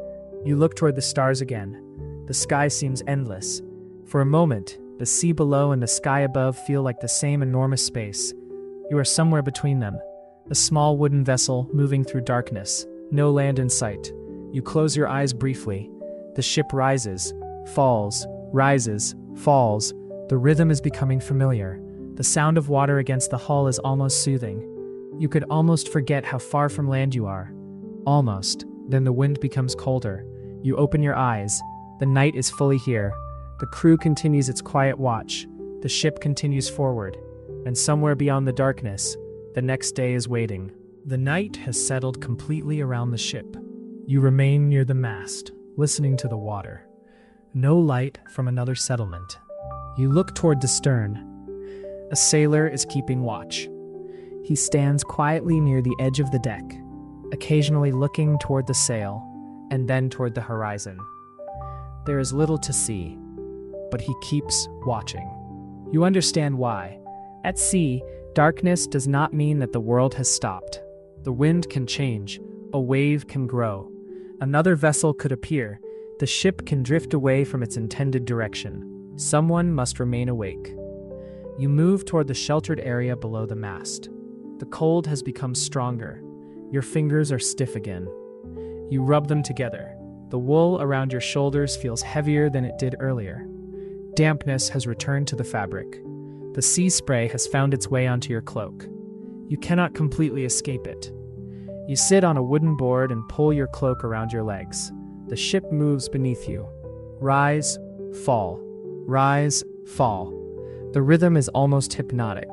You look toward the stars again. The sky seems endless. For a moment, the sea below and the sky above feel like the same enormous space. You are somewhere between them. A small wooden vessel moving through darkness. No land in sight. You close your eyes briefly. The ship rises, falls, rises, falls. The rhythm is becoming familiar. The sound of water against the hull is almost soothing. You could almost forget how far from land you are. Almost. Then the wind becomes colder. You open your eyes. The night is fully here. The crew continues its quiet watch. The ship continues forward. And somewhere beyond the darkness, the next day is waiting. The night has settled completely around the ship. You remain near the mast, listening to the water. No light from another settlement. You look toward the stern. A sailor is keeping watch. He stands quietly near the edge of the deck, occasionally looking toward the sail, and then toward the horizon. There is little to see, but he keeps watching. You understand why. At sea, darkness does not mean that the world has stopped. The wind can change, a wave can grow, another vessel could appear, the ship can drift away from its intended direction. Someone must remain awake. You move toward the sheltered area below the mast. The cold has become stronger. Your fingers are stiff again. You rub them together. The wool around your shoulders feels heavier than it did earlier. Dampness has returned to the fabric. The sea spray has found its way onto your cloak. You cannot completely escape it. You sit on a wooden board and pull your cloak around your legs. The ship moves beneath you. Rise, fall. Rise, fall. The rhythm is almost hypnotic.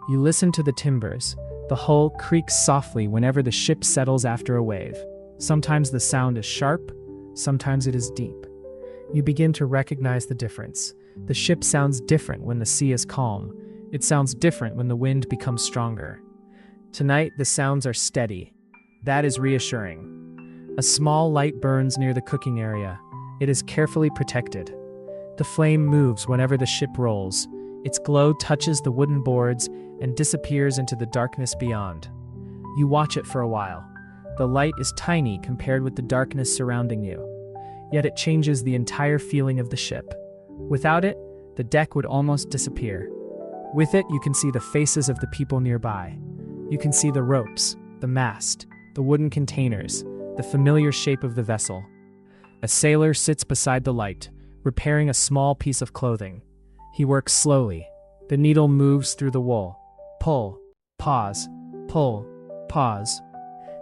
You listen to the timbers. The hull creaks softly whenever the ship settles after a wave. Sometimes the sound is sharp, sometimes it is deep. You begin to recognize the difference. The ship sounds different when the sea is calm. It sounds different when the wind becomes stronger. Tonight, the sounds are steady. That is reassuring. A small light burns near the cooking area. It is carefully protected. The flame moves whenever the ship rolls. Its glow touches the wooden boards and disappears into the darkness beyond. You watch it for a while. The light is tiny compared with the darkness surrounding you. Yet it changes the entire feeling of the ship. Without it, the deck would almost disappear. With it, you can see the faces of the people nearby. You can see the ropes, the mast, the wooden containers, the familiar shape of the vessel. A sailor sits beside the light, repairing a small piece of clothing. He works slowly. The needle moves through the wool. Pull, pause, pull, pause.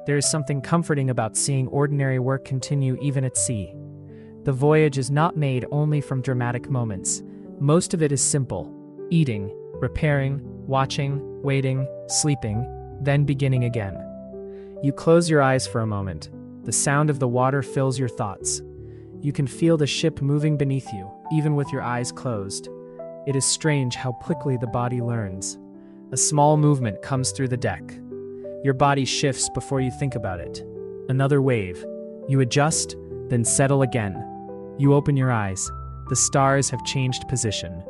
There is something comforting about seeing ordinary work continue even at sea. The voyage is not made only from dramatic moments. Most of it is simple: eating, repairing, watching, waiting, sleeping, then beginning again. You close your eyes for a moment. The sound of the water fills your thoughts. You can feel the ship moving beneath you, even with your eyes closed. It is strange how quickly the body learns. A small movement comes through the deck. Your body shifts before you think about it. Another wave. You adjust, then settle again. You open your eyes. The stars have changed position.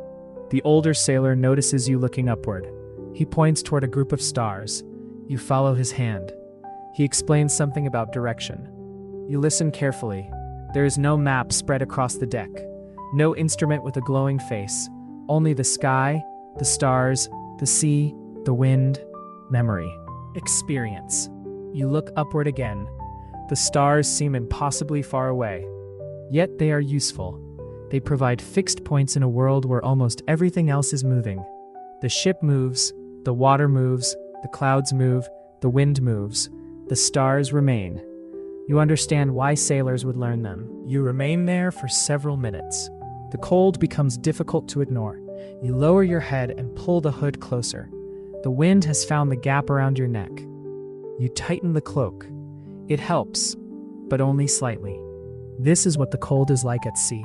The older sailor notices you looking upward. He points toward a group of stars. You follow his hand. He explains something about direction. You listen carefully. There is no map spread across the deck. No instrument with a glowing face. Only the sky, the stars, the sea, the wind, memory. Experience. You look upward again. The stars seem impossibly far away. Yet they are useful. They provide fixed points in a world where almost everything else is moving. The ship moves, the water moves, the clouds move, the wind moves. The stars remain. You understand why sailors would learn them. You remain there for several minutes. The cold becomes difficult to ignore. You lower your head and pull the hood closer. The wind has found the gap around your neck. You tighten the cloak. It helps, but only slightly. This is what the cold is like at sea.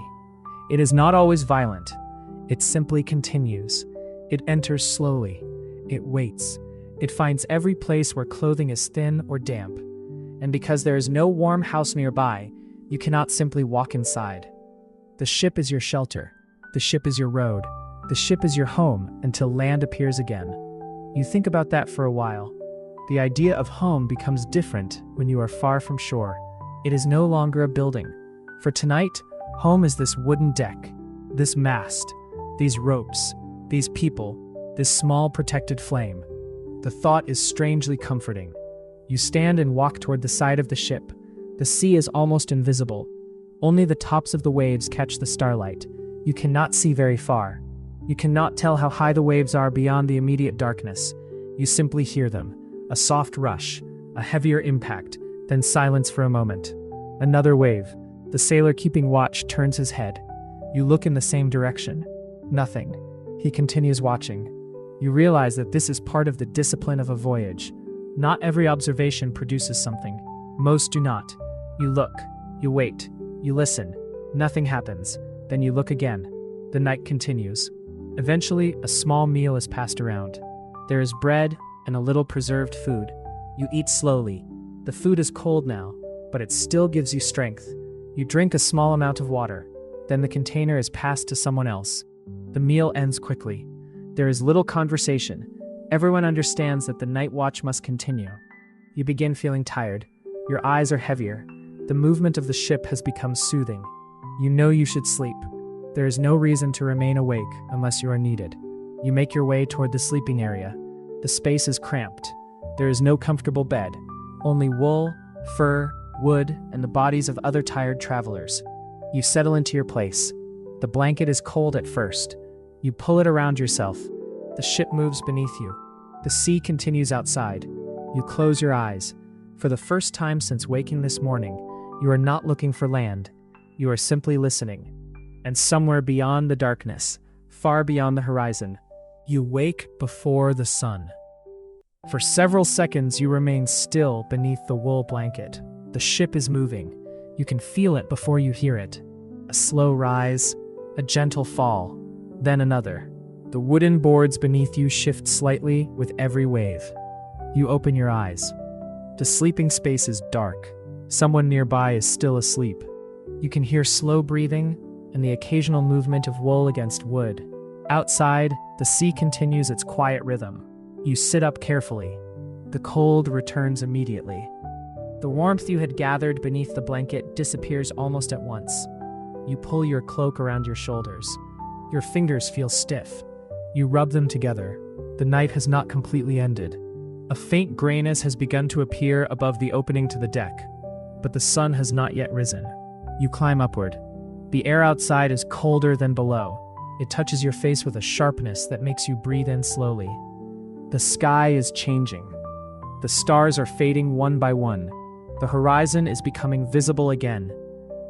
It is not always violent. It simply continues. It enters slowly. It waits. It finds every place where clothing is thin or damp. And because there is no warm house nearby, you cannot simply walk inside. The ship is your shelter. The ship is your road. The ship is your home until land appears again. You think about that for a while. The idea of home becomes different when you are far from shore. It is no longer a building. For tonight, home is this wooden deck, this mast, these ropes, these people, this small protected flame. The thought is strangely comforting. You stand and walk toward the side of the ship. The sea is almost invisible. Only the tops of the waves catch the starlight. You cannot see very far. You cannot tell how high the waves are beyond the immediate darkness. You simply hear them. A soft rush, a heavier impact, then silence for a moment. Another wave. The sailor keeping watch turns his head. You look in the same direction. Nothing. He continues watching. You realize that this is part of the discipline of a voyage. Not every observation produces something. Most do not. You look. You wait. You listen. Nothing happens. Then you look again. The night continues. Eventually, a small meal is passed around. There is bread and a little preserved food. You eat slowly. The food is cold now, but it still gives you strength. You drink a small amount of water. Then the container is passed to someone else. The meal ends quickly. There is little conversation. Everyone understands that the night watch must continue. You begin feeling tired. Your eyes are heavier. The movement of the ship has become soothing. You know you should sleep. There is no reason to remain awake unless you are needed. You make your way toward the sleeping area. The space is cramped. There is no comfortable bed. Only wool, fur, wood, and the bodies of other tired travelers. You settle into your place. The blanket is cold at first. You pull it around yourself. The ship moves beneath you. The sea continues outside. You close your eyes. For the first time since waking this morning, you are not looking for land. You are simply listening. And somewhere beyond the darkness, far beyond the horizon, you wake before the sun. For several seconds, you remain still beneath the wool blanket. The ship is moving. You can feel it before you hear it. A slow rise, a gentle fall, then another. The wooden boards beneath you shift slightly with every wave. You open your eyes. The sleeping space is dark. Someone nearby is still asleep. You can hear slow breathing and the occasional movement of wool against wood. Outside, the sea continues its quiet rhythm. You sit up carefully. The cold returns immediately. The warmth you had gathered beneath the blanket disappears almost at once. You pull your cloak around your shoulders. Your fingers feel stiff. You rub them together. The night has not completely ended. A faint grayness has begun to appear above the opening to the deck, but the sun has not yet risen. You climb upward. The air outside is colder than below. It touches your face with a sharpness that makes you breathe in slowly. The sky is changing. The stars are fading one by one. The horizon is becoming visible again.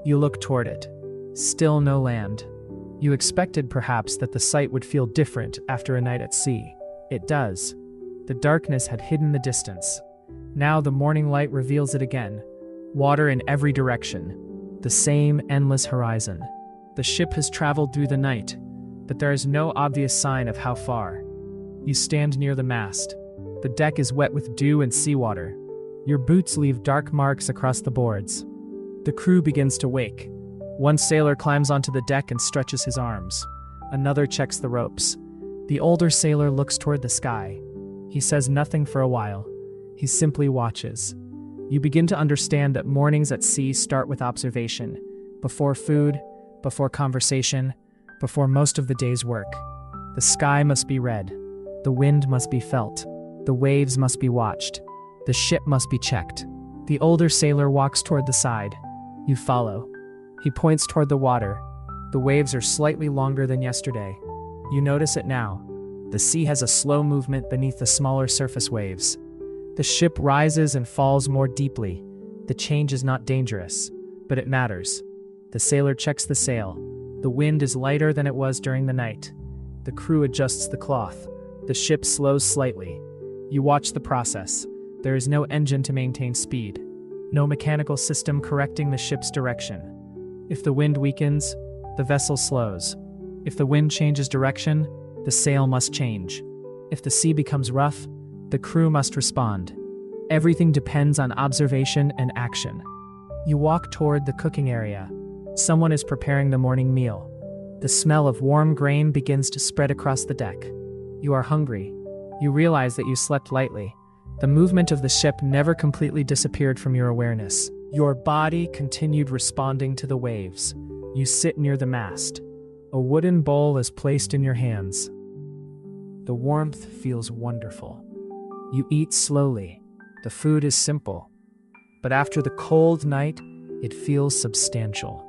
You look toward it. Still no land. You expected perhaps that the sight would feel different after a night at sea. It does. The darkness had hidden the distance. Now the morning light reveals it again. Water in every direction. The same endless horizon. The ship has traveled through the night, but there is no obvious sign of how far. You stand near the mast. The deck is wet with dew and seawater. Your boots leave dark marks across the boards. The crew begins to wake. One sailor climbs onto the deck and stretches his arms. Another checks the ropes. The older sailor looks toward the sky. He says nothing for a while. He simply watches. You begin to understand that mornings at sea start with observation, before food, before conversation, before most of the day's work. The sky must be read. The wind must be felt. The waves must be watched. The ship must be checked. The older sailor walks toward the side. You follow. He points toward the water. The waves are slightly longer than yesterday. You notice it now. The sea has a slow movement beneath the smaller surface waves. The ship rises and falls more deeply. The change is not dangerous, but it matters. The sailor checks the sail. The wind is lighter than it was during the night. The crew adjusts the cloth. The ship slows slightly. You watch the process. There is no engine to maintain speed. No mechanical system correcting the ship's direction. If the wind weakens, the vessel slows. If the wind changes direction, the sail must change. If the sea becomes rough, the crew must respond. Everything depends on observation and action. You walk toward the cooking area. Someone is preparing the morning meal. The smell of warm grain begins to spread across the deck. You are hungry. You realize that you slept lightly. The movement of the ship never completely disappeared from your awareness. Your body continued responding to the waves. You sit near the mast. A wooden bowl is placed in your hands. The warmth feels wonderful. You eat slowly. The food is simple. But after the cold night, it feels substantial.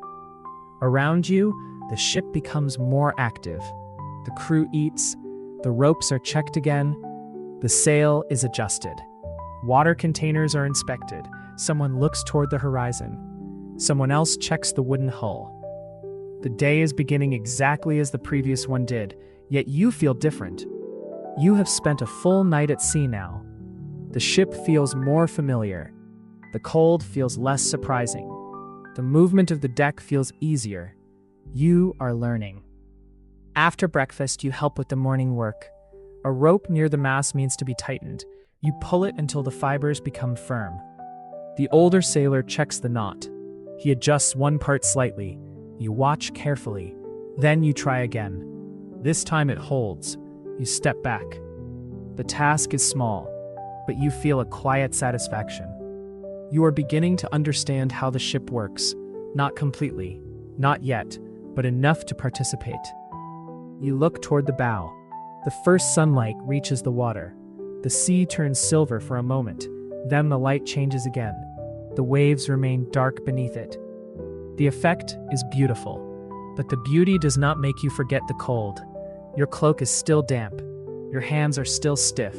Around you, the ship becomes more active. The crew eats. The ropes are checked again. The sail is adjusted. Water containers are inspected. Someone looks toward the horizon. Someone else checks the wooden hull. The day is beginning exactly as the previous one did, yet you feel different. You have spent a full night at sea now. The ship feels more familiar. The cold feels less surprising. The movement of the deck feels easier. You are learning. After breakfast, you help with the morning work. A rope near the mast needs to be tightened. You pull it until the fibers become firm. The older sailor checks the knot. He adjusts one part slightly. You watch carefully. Then you try again. This time it holds. You step back. The task is small, but you feel a quiet satisfaction. You are beginning to understand how the ship works. Not completely, not yet, but enough to participate. You look toward the bow. The first sunlight reaches the water. The sea turns silver for a moment. Then the light changes again. The waves remain dark beneath it. The effect is beautiful, but the beauty does not make you forget the cold. Your cloak is still damp. Your hands are still stiff.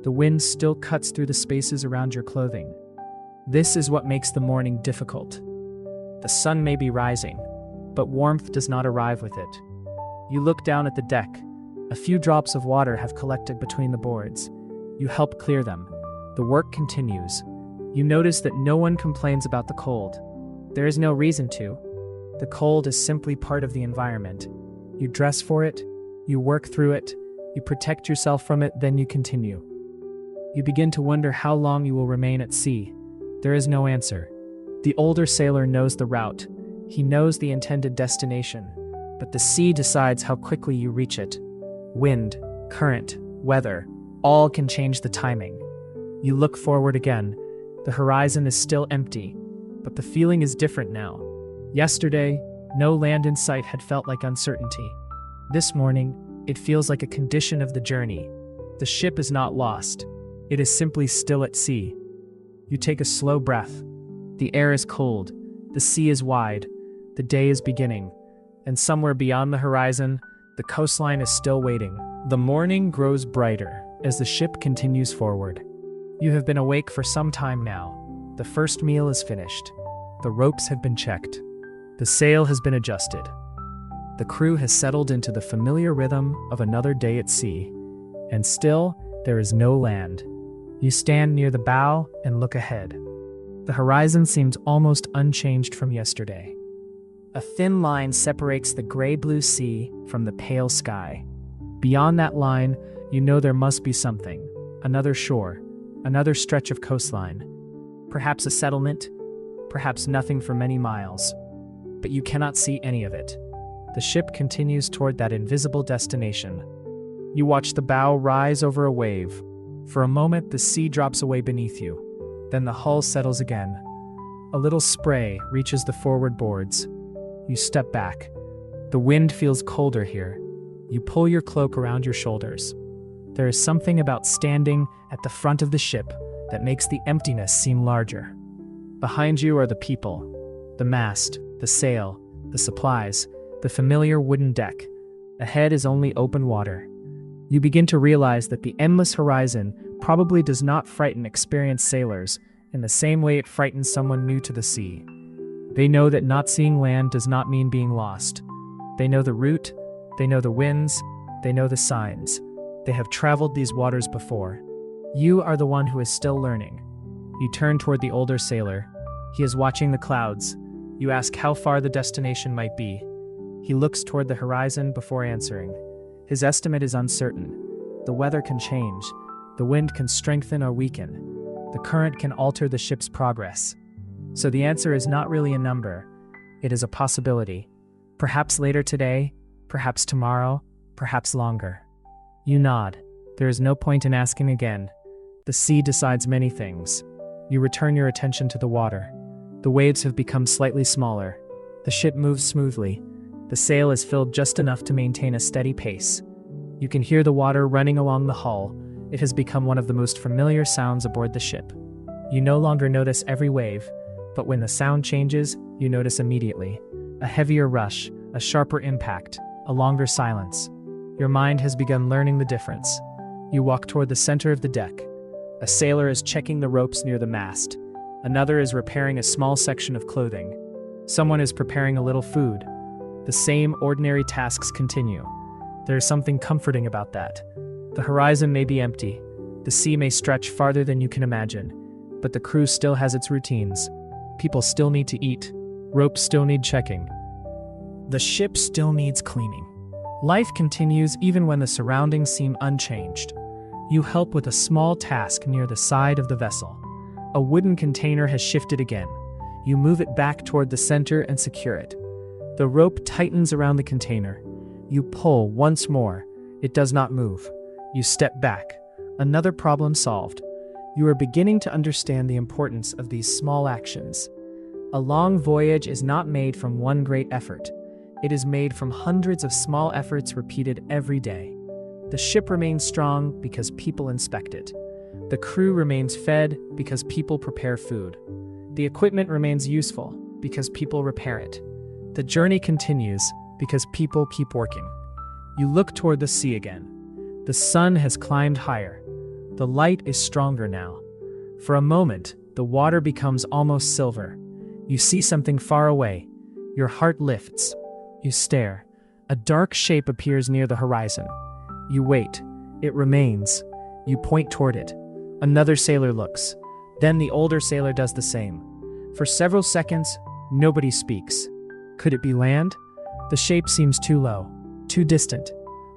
The wind still cuts through the spaces around your clothing. This is what makes the morning difficult. The sun may be rising, but warmth does not arrive with it. You look down at the deck. A few drops of water have collected between the boards. You help clear them. The work continues. You notice that no one complains about the cold. There is no reason to. The cold is simply part of the environment. You dress for it, you work through it, you protect yourself from it, then you continue. You begin to wonder how long you will remain at sea. There is no answer. The older sailor knows the route. He knows the intended destination, but the sea decides how quickly you reach it. Wind, current, weather, all can change the timing. You look forward again. The horizon is still empty, but the feeling is different now. Yesterday, no land in sight had felt like uncertainty. This morning, it feels like a condition of the journey. The ship is not lost. It is simply still at sea. You take a slow breath. The air is cold. The sea is wide. The day is beginning. And somewhere beyond the horizon, the coastline is still waiting. The morning grows brighter as the ship continues forward. You have been awake for some time now. The first meal is finished. The ropes have been checked. The sail has been adjusted. The crew has settled into the familiar rhythm of another day at sea. And still, there is no land. You stand near the bow and look ahead. The horizon seems almost unchanged from yesterday. A thin line separates the gray-blue sea from the pale sky. Beyond that line, you know there must be something. Another shore, another stretch of coastline. Perhaps a settlement, perhaps nothing for many miles. But you cannot see any of it. The ship continues toward that invisible destination. You watch the bow rise over a wave. For a moment, the sea drops away beneath you. Then the hull settles again. A little spray reaches the forward boards. You step back. The wind feels colder here. You pull your cloak around your shoulders. There is something about standing at the front of the ship that makes the emptiness seem larger. Behind you are the people, the mast, the sail, the supplies, the familiar wooden deck. Ahead is only open water. You begin to realize that the endless horizon probably does not frighten experienced sailors in the same way it frightens someone new to the sea. They know that not seeing land does not mean being lost. They know the route, they know the winds, they know the signs. They have traveled these waters before. You are the one who is still learning. You turn toward the older sailor. He is watching the clouds. You ask how far the destination might be. He looks toward the horizon before answering. His estimate is uncertain. The weather can change. The wind can strengthen or weaken. The current can alter the ship's progress. So the answer is not really a number. It is a possibility. Perhaps later today, perhaps tomorrow, perhaps longer. You nod. There is no point in asking again. The sea decides many things. You return your attention to the water. The waves have become slightly smaller. The ship moves smoothly. The sail is filled just enough to maintain a steady pace. You can hear the water running along the hull. It has become one of the most familiar sounds aboard the ship. You no longer notice every wave, but when the sound changes, you notice immediately. A heavier rush, a sharper impact, a longer silence. Your mind has begun learning the difference. You walk toward the center of the deck. A sailor is checking the ropes near the mast. Another is repairing a small section of clothing. Someone is preparing a little food. The same ordinary tasks continue. There is something comforting about that. The horizon may be empty. The sea may stretch farther than you can imagine. But the crew still has its routines. People still need to eat. Ropes still need checking. The ship still needs cleaning. Life continues even when the surroundings seem unchanged. You help with a small task near the side of the vessel. A wooden container has shifted again. You move it back toward the center and secure it. The rope tightens around the container. You pull once more. It does not move. You step back. Another problem solved. You are beginning to understand the importance of these small actions. A long voyage is not made from one great effort. It is made from hundreds of small efforts repeated every day. The ship remains strong because people inspect it. The crew remains fed because people prepare food. The equipment remains useful because people repair it. The journey continues because people keep working. You look toward the sea again. The sun has climbed higher. The light is stronger now. For a moment, the water becomes almost silver. You see something far away. Your heart lifts. You stare. A dark shape appears near the horizon. You wait. It remains. You point toward it. Another sailor looks. Then the older sailor does the same. For several seconds, nobody speaks. Could it be land? The shape seems too low, too distant.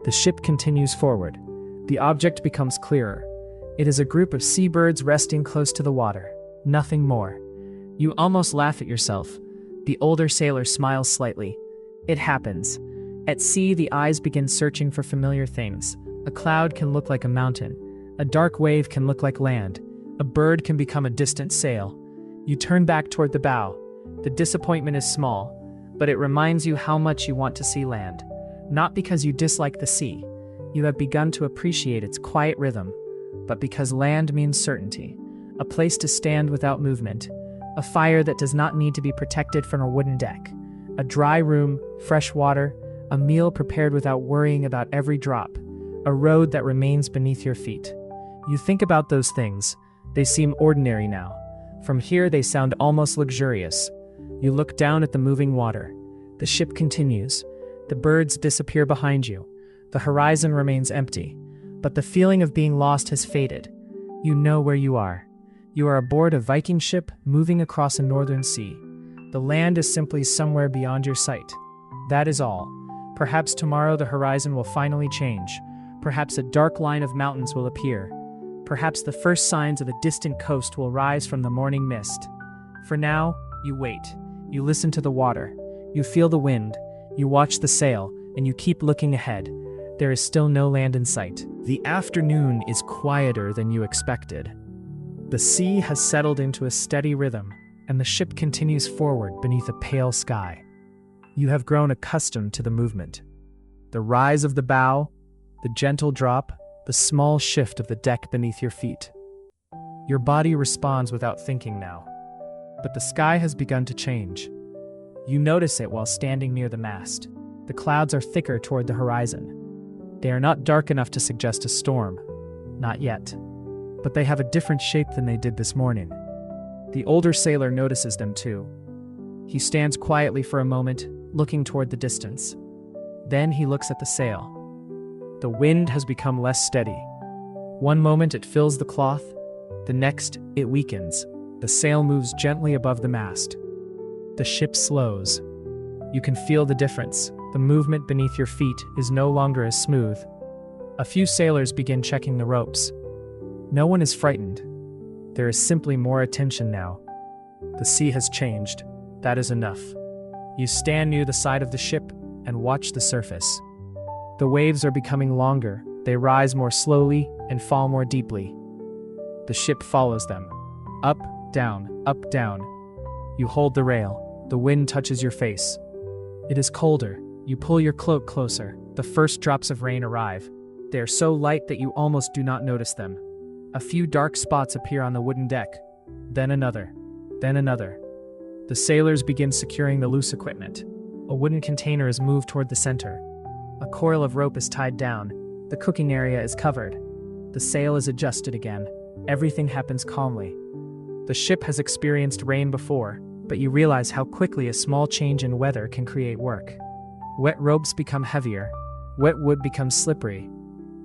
The ship continues forward. The object becomes clearer. It is a group of seabirds resting close to the water. Nothing more. You almost laugh at yourself. The older sailor smiles slightly. It happens. At sea, the eyes begin searching for familiar things. A cloud can look like a mountain. A dark wave can look like land. A bird can become a distant sail. You turn back toward the bow. The disappointment is small, but it reminds you how much you want to see land. Not because you dislike the sea. You have begun to appreciate its quiet rhythm, but because land means certainty. A place to stand without movement. A fire that does not need to be protected from a wooden deck. A dry room, fresh water, a meal prepared without worrying about every drop. A road that remains beneath your feet. You think about those things. They seem ordinary now. From here they sound almost luxurious. You look down at the moving water. The ship continues. The birds disappear behind you. The horizon remains empty. But the feeling of being lost has faded. You know where you are. You are aboard a Viking ship moving across a northern sea. The land is simply somewhere beyond your sight. That is all. Perhaps tomorrow the horizon will finally change. Perhaps a dark line of mountains will appear. Perhaps the first signs of a distant coast will rise from the morning mist. For now, you wait. You listen to the water. You feel the wind. You watch the sail, and you keep looking ahead. There is still no land in sight. The afternoon is quieter than you expected. The sea has settled into a steady rhythm, and the ship continues forward beneath a pale sky. You have grown accustomed to the movement. The rise of the bow, the gentle drop, the small shift of the deck beneath your feet. Your body responds without thinking now. But the sky has begun to change. You notice it while standing near the mast. The clouds are thicker toward the horizon. They are not dark enough to suggest a storm. Not yet. But they have a different shape than they did this morning. The older sailor notices them too. He stands quietly for a moment, looking toward the distance. Then he looks at the sail. The wind has become less steady. One moment it fills the cloth, the next it weakens. The sail moves gently above the mast. The ship slows. You can feel the difference. The movement beneath your feet is no longer as smooth. A few sailors begin checking the ropes. No one is frightened. There is simply more attention now. The sea has changed. That is enough. You stand near the side of the ship and watch the surface. The waves are becoming longer, they rise more slowly and fall more deeply. The ship follows them. Up, down, up, down. You hold the rail. The wind touches your face. It is colder. You pull your cloak closer. The first drops of rain arrive. They are so light that you almost do not notice them. A few dark spots appear on the wooden deck. Then another. Then another. The sailors begin securing the loose equipment. A wooden container is moved toward the center. A coil of rope is tied down. The cooking area is covered. The sail is adjusted again. Everything happens calmly. The ship has experienced rain before, but you realize how quickly a small change in weather can create work. Wet ropes become heavier. Wet wood becomes slippery.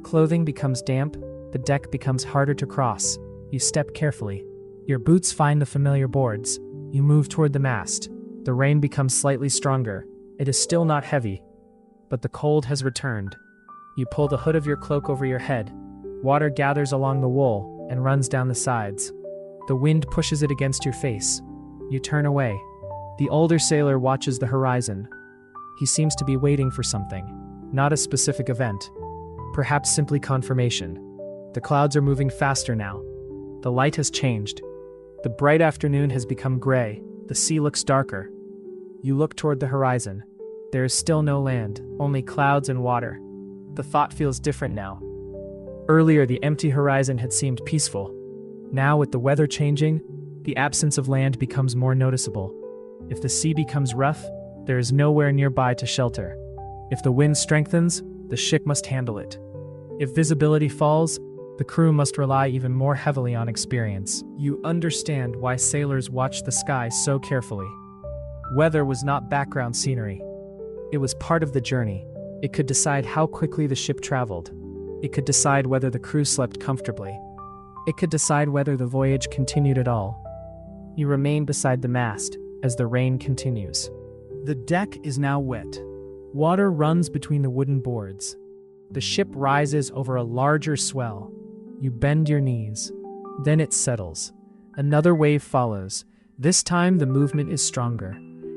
Clothing becomes damp. The deck becomes harder to cross. You step carefully. Your boots find the familiar boards. You move toward the mast. The rain becomes slightly stronger. It is still not heavy, but the cold has returned. You pull the hood of your cloak over your head. Water gathers along the wool and runs down the sides. The wind pushes it against your face. You turn away. The older sailor watches the horizon. He seems to be waiting for something, not a specific event, perhaps simply confirmation. The clouds are moving faster now. The light has changed. The bright afternoon has become gray. The sea looks darker. You look toward the horizon. There is still no land, only clouds and water. The thought feels different now. Earlier, the empty horizon had seemed peaceful. Now, with the weather changing, the absence of land becomes more noticeable. If the sea becomes rough, there is nowhere nearby to shelter. If the wind strengthens, the ship must handle it. If visibility falls, the crew must rely even more heavily on experience. You understand why sailors watch the sky so carefully. Weather was not background scenery. It was part of the journey. It could decide how quickly the ship traveled. It could decide whether the crew slept comfortably. It could decide whether the voyage continued at all. You remain beside the mast as the rain continues. The deck is now wet. Water runs between the wooden boards. The ship rises over a larger swell. You bend your knees. Then it settles. Another wave follows. This time the movement is stronger.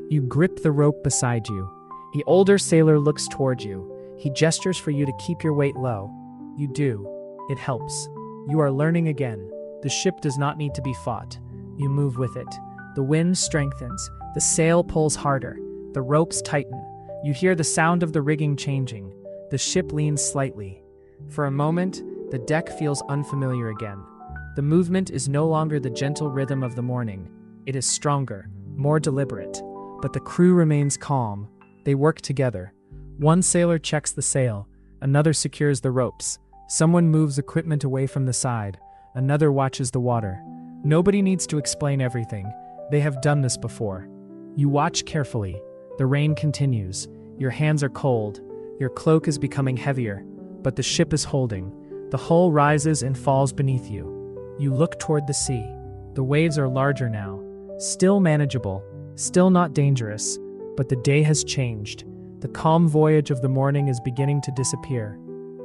You grip the rope beside you. The older sailor looks toward you. He gestures for you to keep your weight low. You do. It helps. You are learning again. The ship does not need to be fought. You move with it. The wind strengthens. The sail pulls harder. The ropes tighten. You hear the sound of the rigging changing. The ship leans slightly. For a moment, the deck feels unfamiliar again. The movement is no longer the gentle rhythm of the morning. It is stronger, more deliberate. But the crew remains calm. They work together. One sailor checks the sail. Another secures the ropes. Someone moves equipment away from the side. Another watches the water. Nobody needs to explain everything. They have done this before. You watch carefully. The rain continues. Your hands are cold. Your cloak is becoming heavier. But the ship is holding. The hull rises and falls beneath you. You look toward the sea. The waves are larger now. Still manageable. Still not dangerous. But the day has changed. The calm voyage of the morning is beginning to disappear.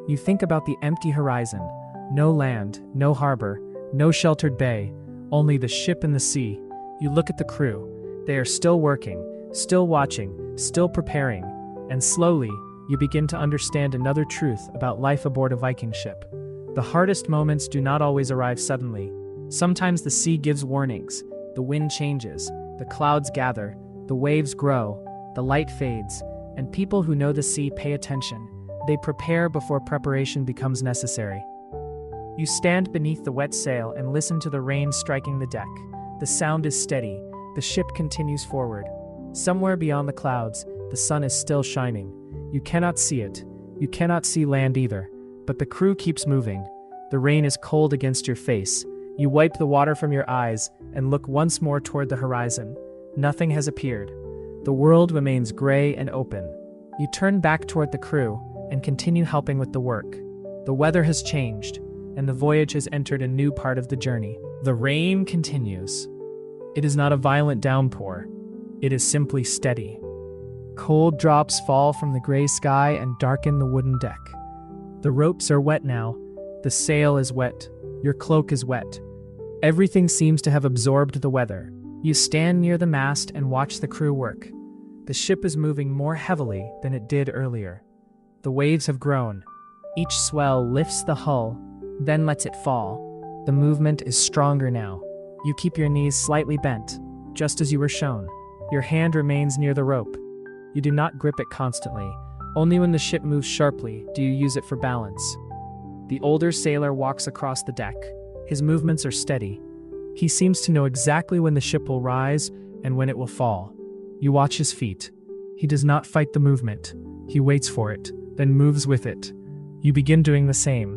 You think about the empty horizon. No land, no harbor, no sheltered bay, only the ship and the sea. You look at the crew. They are still working, still watching, still preparing. And slowly, you begin to understand another truth about life aboard a Viking ship. The hardest moments do not always arrive suddenly. Sometimes the sea gives warnings. The wind changes. The clouds gather. The waves grow. The light fades. And people who know the sea pay attention. They prepare before preparation becomes necessary. You stand beneath the wet sail and listen to the rain striking the deck. The sound is steady. The ship continues forward. Somewhere beyond the clouds, the sun is still shining. You cannot see it. You cannot see land either. But the crew keeps moving. The rain is cold against your face. You wipe the water from your eyes and look once more toward the horizon. Nothing has appeared. The world remains gray and open. You turn back toward the crew and continue helping with the work. The weather has changed, and the voyage has entered a new part of the journey. The rain continues. It is not a violent downpour. It is simply steady. Cold drops fall from the gray sky and darken the wooden deck. The ropes are wet now. The sail is wet. Your cloak is wet. Everything seems to have absorbed the weather. You stand near the mast and watch the crew work. The ship is moving more heavily than it did earlier. The waves have grown. Each swell lifts the hull, then lets it fall. The movement is stronger now. You keep your knees slightly bent, just as you were shown. Your hand remains near the rope. You do not grip it constantly. Only when the ship moves sharply do you use it for balance. The older sailor walks across the deck. His movements are steady. He seems to know exactly when the ship will rise and when it will fall. You watch his feet. He does not fight the movement. He waits for it, then moves with it. You begin doing the same.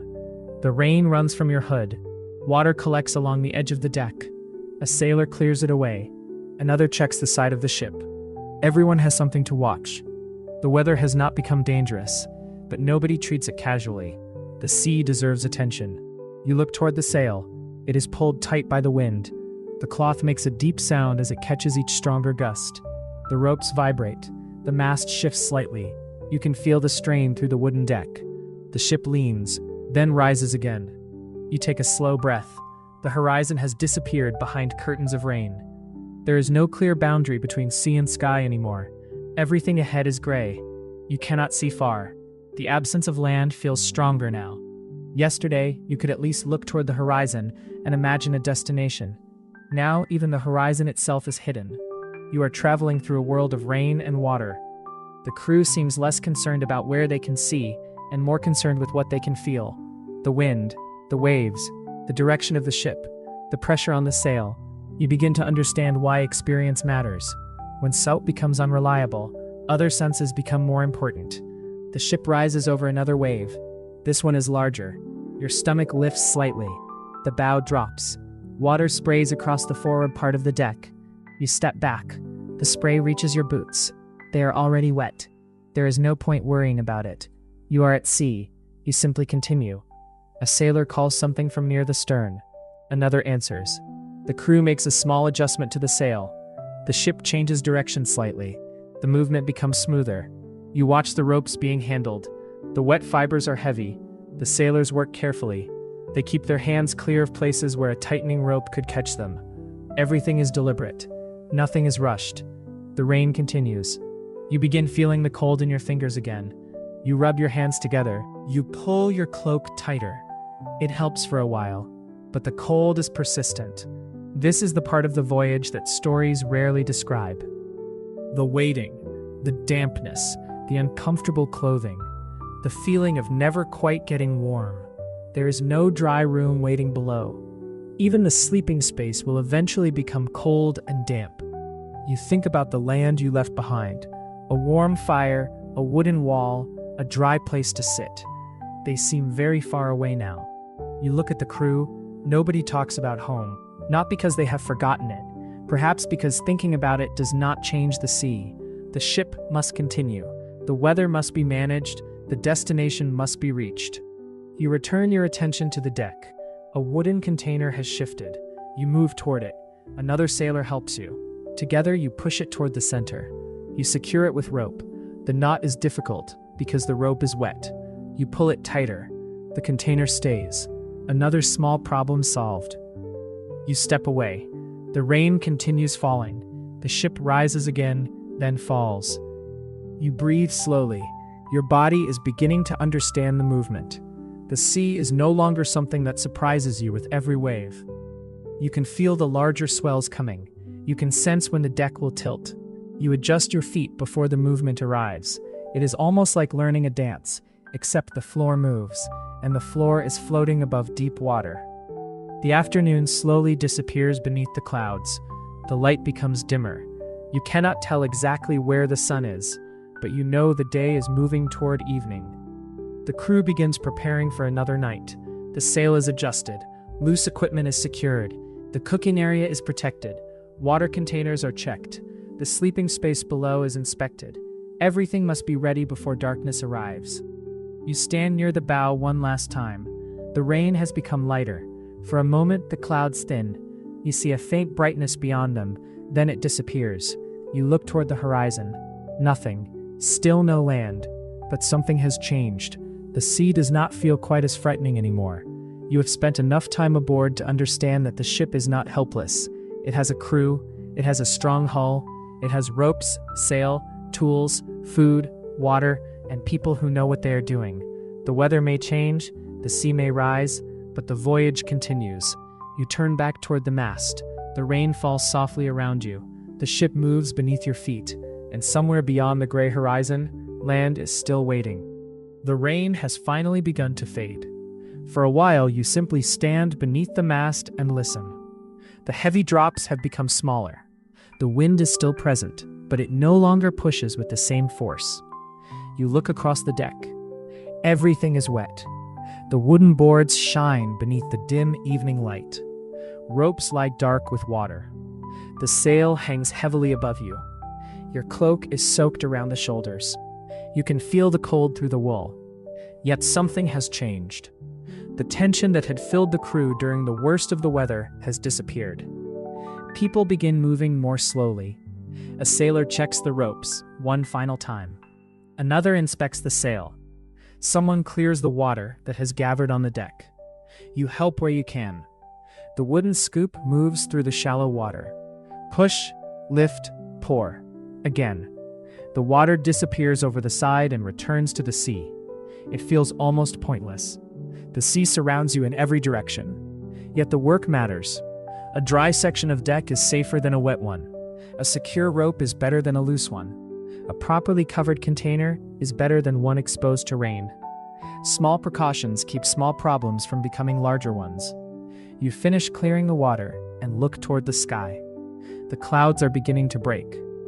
The rain runs from your hood. Water collects along the edge of the deck. A sailor clears it away. Another checks the side of the ship. Everyone has something to watch. The weather has not become dangerous, but nobody treats it casually. The sea deserves attention. You look toward the sail. It is pulled tight by the wind. The cloth makes a deep sound as it catches each stronger gust. The ropes vibrate. The mast shifts slightly. You can feel the strain through the wooden deck. The ship leans, then rises again. You take a slow breath. The horizon has disappeared behind curtains of rain. There is no clear boundary between sea and sky anymore. Everything ahead is gray. You cannot see far. The absence of land feels stronger now. Yesterday, you could at least look toward the horizon and imagine a destination. Now, even the horizon itself is hidden. You are traveling through a world of rain and water. The crew seems less concerned about where they can see and more concerned with what they can feel. The wind, the waves, the direction of the ship, the pressure on the sail. You begin to understand why experience matters. When sight becomes unreliable, other senses become more important. The ship rises over another wave. This one is larger. Your stomach lifts slightly. The bow drops. Water sprays across the forward part of the deck. You step back. The spray reaches your boots. They are already wet. There is no point worrying about it. You are at sea. You simply continue. A sailor calls something from near the stern. Another answers. The crew makes a small adjustment to the sail. The ship changes direction slightly. The movement becomes smoother. You watch the ropes being handled. The wet fibers are heavy. The sailors work carefully. They keep their hands clear of places where a tightening rope could catch them. Everything is deliberate. Nothing is rushed. The rain continues. You begin feeling the cold in your fingers again. You rub your hands together. You pull your cloak tighter. It helps for a while, but the cold is persistent. This is the part of the voyage that stories rarely describe. The waiting, the dampness, the uncomfortable clothing, the feeling of never quite getting warm. There is no dry room waiting below. Even the sleeping space will eventually become cold and damp. You think about the land you left behind. A warm fire, a wooden wall, a dry place to sit. They seem very far away now. You look at the crew. Nobody talks about home. Not because they have forgotten it. Perhaps because thinking about it does not change the sea. The ship must continue. The weather must be managed. The destination must be reached. You return your attention to the deck. A wooden container has shifted. You move toward it. Another sailor helps you. Together, you push it toward the center. You secure it with rope. The knot is difficult because the rope is wet. You pull it tighter. The container stays. Another small problem solved. You step away. The rain continues falling. The ship rises again, then falls. You breathe slowly. Your body is beginning to understand the movement. The sea is no longer something that surprises you with every wave. You can feel the larger swells coming. You can sense when the deck will tilt. You adjust your feet before the movement arrives. It is almost like learning a dance, except the floor moves, and the floor is floating above deep water. The afternoon slowly disappears beneath the clouds. The light becomes dimmer. You cannot tell exactly where the sun is, but you know the day is moving toward evening. The crew begins preparing for another night. The sail is adjusted. Loose equipment is secured. The cooking area is protected. Water containers are checked. The sleeping space below is inspected. Everything must be ready before darkness arrives. You stand near the bow one last time. The rain has become lighter. For a moment, the clouds thin. You see a faint brightness beyond them. Then it disappears. You look toward the horizon. Nothing. Still no land. But something has changed. The sea does not feel quite as frightening anymore. You have spent enough time aboard to understand that the ship is not helpless. It has a crew. It has a strong hull. It has ropes, sail, tools, food, water, and people who know what they are doing. The weather may change, the sea may rise, but the voyage continues. You turn back toward the mast. The rain falls softly around you. The ship moves beneath your feet, and somewhere beyond the gray horizon, land is still waiting. The rain has finally begun to fade. For a while, you simply stand beneath the mast and listen. The heavy drops have become smaller. The wind is still present, but it no longer pushes with the same force. You look across the deck. Everything is wet. The wooden boards shine beneath the dim evening light. Ropes lie dark with water. The sail hangs heavily above you. Your cloak is soaked around the shoulders. You can feel the cold through the wool. Yet something has changed. The tension that had filled the crew during the worst of the weather has disappeared. People begin moving more slowly. A sailor checks the ropes one final time. Another inspects the sail. Someone clears the water that has gathered on the deck. You help where you can. The wooden scoop moves through the shallow water. Push, lift, pour. Again. The water disappears over the side and returns to the sea. It feels almost pointless. The sea surrounds you in every direction. Yet the work matters. A dry section of deck is safer than a wet one. A secure rope is better than a loose one. A properly covered container is better than one exposed to rain. Small precautions keep small problems from becoming larger ones. You finish clearing the water and look toward the sky. The clouds are beginning to break.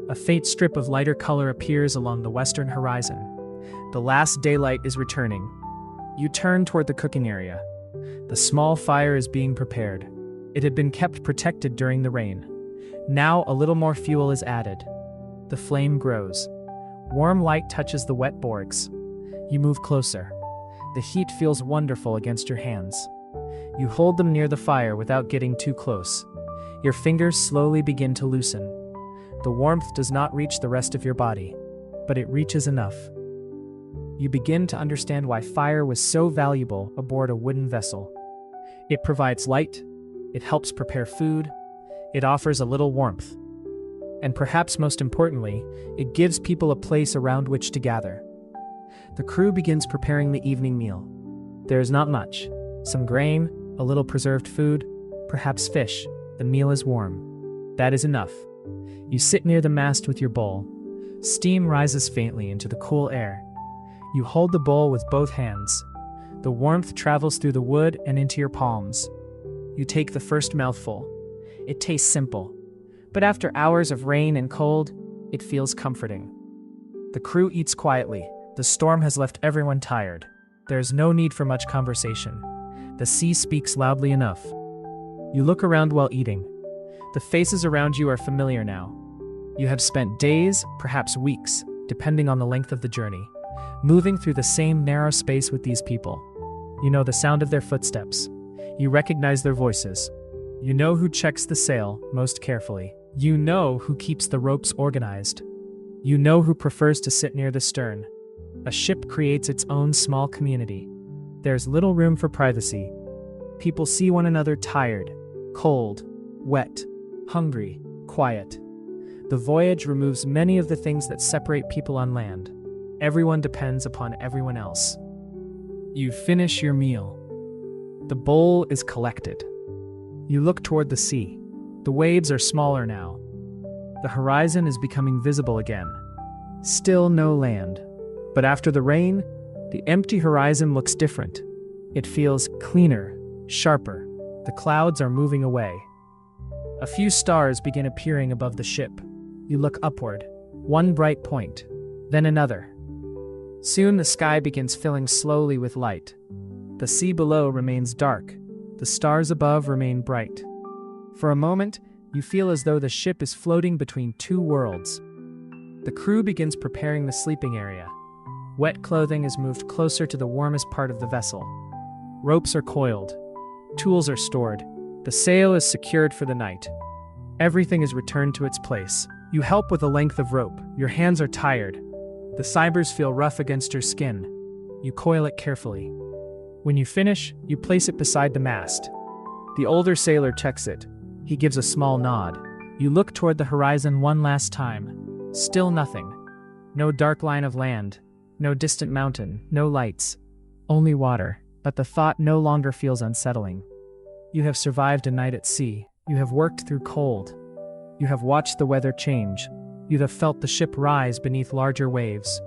A faint strip of lighter color appears along the western horizon. The last daylight is returning. You turn toward the cooking area. The small fire is being prepared. It had been kept protected during the rain. Now a little more fuel is added. The flame grows. Warm light touches the wet boards. You move closer. The heat feels wonderful against your hands. You hold them near the fire without getting too close. Your fingers slowly begin to loosen. The warmth does not reach the rest of your body, but it reaches enough. You begin to understand why fire was so valuable aboard a wooden vessel. It provides light, it helps prepare food, it offers a little warmth. And perhaps most importantly, it gives people a place around which to gather. The crew begins preparing the evening meal. There is not much. Some grain, a little preserved food, perhaps fish. The meal is warm. That is enough. You sit near the mast with your bowl. Steam rises faintly into the cool air. You hold the bowl with both hands. The warmth travels through the wood and into your palms. You take the first mouthful. It tastes simple. But after hours of rain and cold, it feels comforting. The crew eats quietly. The storm has left everyone tired. There is no need for much conversation. The sea speaks loudly enough. You look around while eating. The faces around you are familiar now. You have spent days, perhaps weeks, depending on the length of the journey, moving through the same narrow space with these people. You know the sound of their footsteps. You recognize their voices. You know who checks the sail most carefully. You know who keeps the ropes organized. You know who prefers to sit near the stern. A ship creates its own small community. There's little room for privacy. People see one another tired, cold, wet, hungry, quiet. The voyage removes many of the things that separate people on land. Everyone depends upon everyone else. You finish your meal. The bowl is collected. You look toward the sea. The waves are smaller now. The horizon is becoming visible again. Still no land. But after the rain, the empty horizon looks different. It feels cleaner, sharper. The clouds are moving away. A few stars begin appearing above the ship. You look upward, one bright point, then another. Soon the sky begins filling slowly with light. The sea below remains dark. The stars above remain bright. For a moment, you feel as though the ship is floating between two worlds. The crew begins preparing the sleeping area. Wet clothing is moved closer to the warmest part of the vessel. Ropes are coiled. Tools are stored. The sail is secured for the night. Everything is returned to its place. You help with a length of rope. Your hands are tired. The fibers feel rough against your skin. You coil it carefully. When you finish, you place it beside the mast. The older sailor checks it. He gives a small nod. You look toward the horizon one last time. Still nothing. No dark line of land, no distant mountain, no lights, only water. But the thought no longer feels unsettling. You have survived a night at sea. You have worked through cold. You have watched the weather change. You have felt the ship rise beneath larger waves.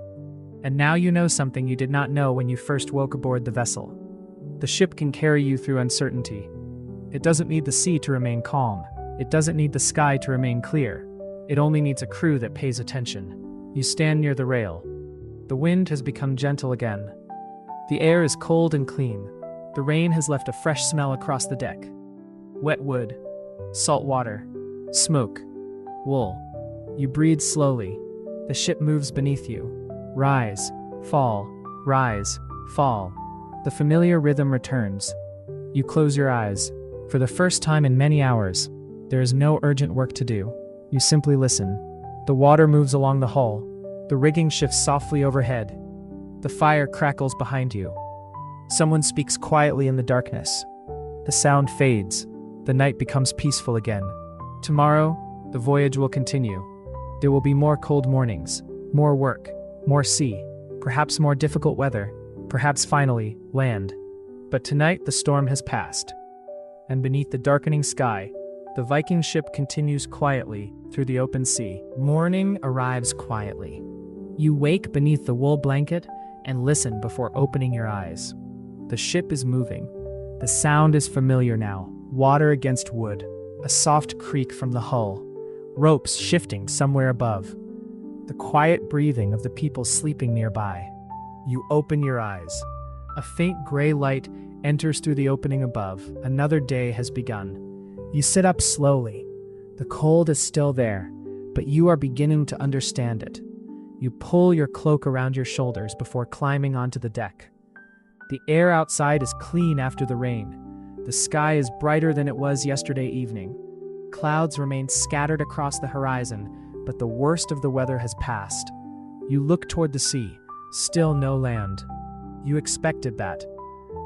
And now you know something you did not know when you first woke aboard the vessel. The ship can carry you through uncertainty. It doesn't need the sea to remain calm. It doesn't need the sky to remain clear. It only needs a crew that pays attention. You stand near the rail. The wind has become gentle again. The air is cold and clean. The rain has left a fresh smell across the deck. Wet wood, salt water, smoke, wool. You breathe slowly. The ship moves beneath you. Rise, fall, rise, fall. The familiar rhythm returns. You close your eyes. For the first time in many hours, there is no urgent work to do. You simply listen. The water moves along the hull. The rigging shifts softly overhead. The fire crackles behind you. Someone speaks quietly in the darkness. The sound fades. The night becomes peaceful again. Tomorrow, the voyage will continue. There will be more cold mornings, more work, more sea, perhaps more difficult weather, perhaps finally, land. But tonight the storm has passed. And beneath the darkening sky, the Viking ship continues quietly through the open sea. Morning arrives quietly. You wake beneath the wool blanket and listen before opening your eyes. The ship is moving. The sound is familiar now. Water against wood. A soft creak from the hull. Ropes shifting somewhere above. The quiet breathing of the people sleeping nearby. You open your eyes. A faint gray light enters through the opening above. Another day has begun. You sit up slowly. The cold is still there, but you are beginning to understand it. You pull your cloak around your shoulders before climbing onto the deck. The air outside is clean after the rain. The sky is brighter than it was yesterday evening. Clouds remain scattered across the horizon, but the worst of the weather has passed. You look toward the sea, still no land. You expected that.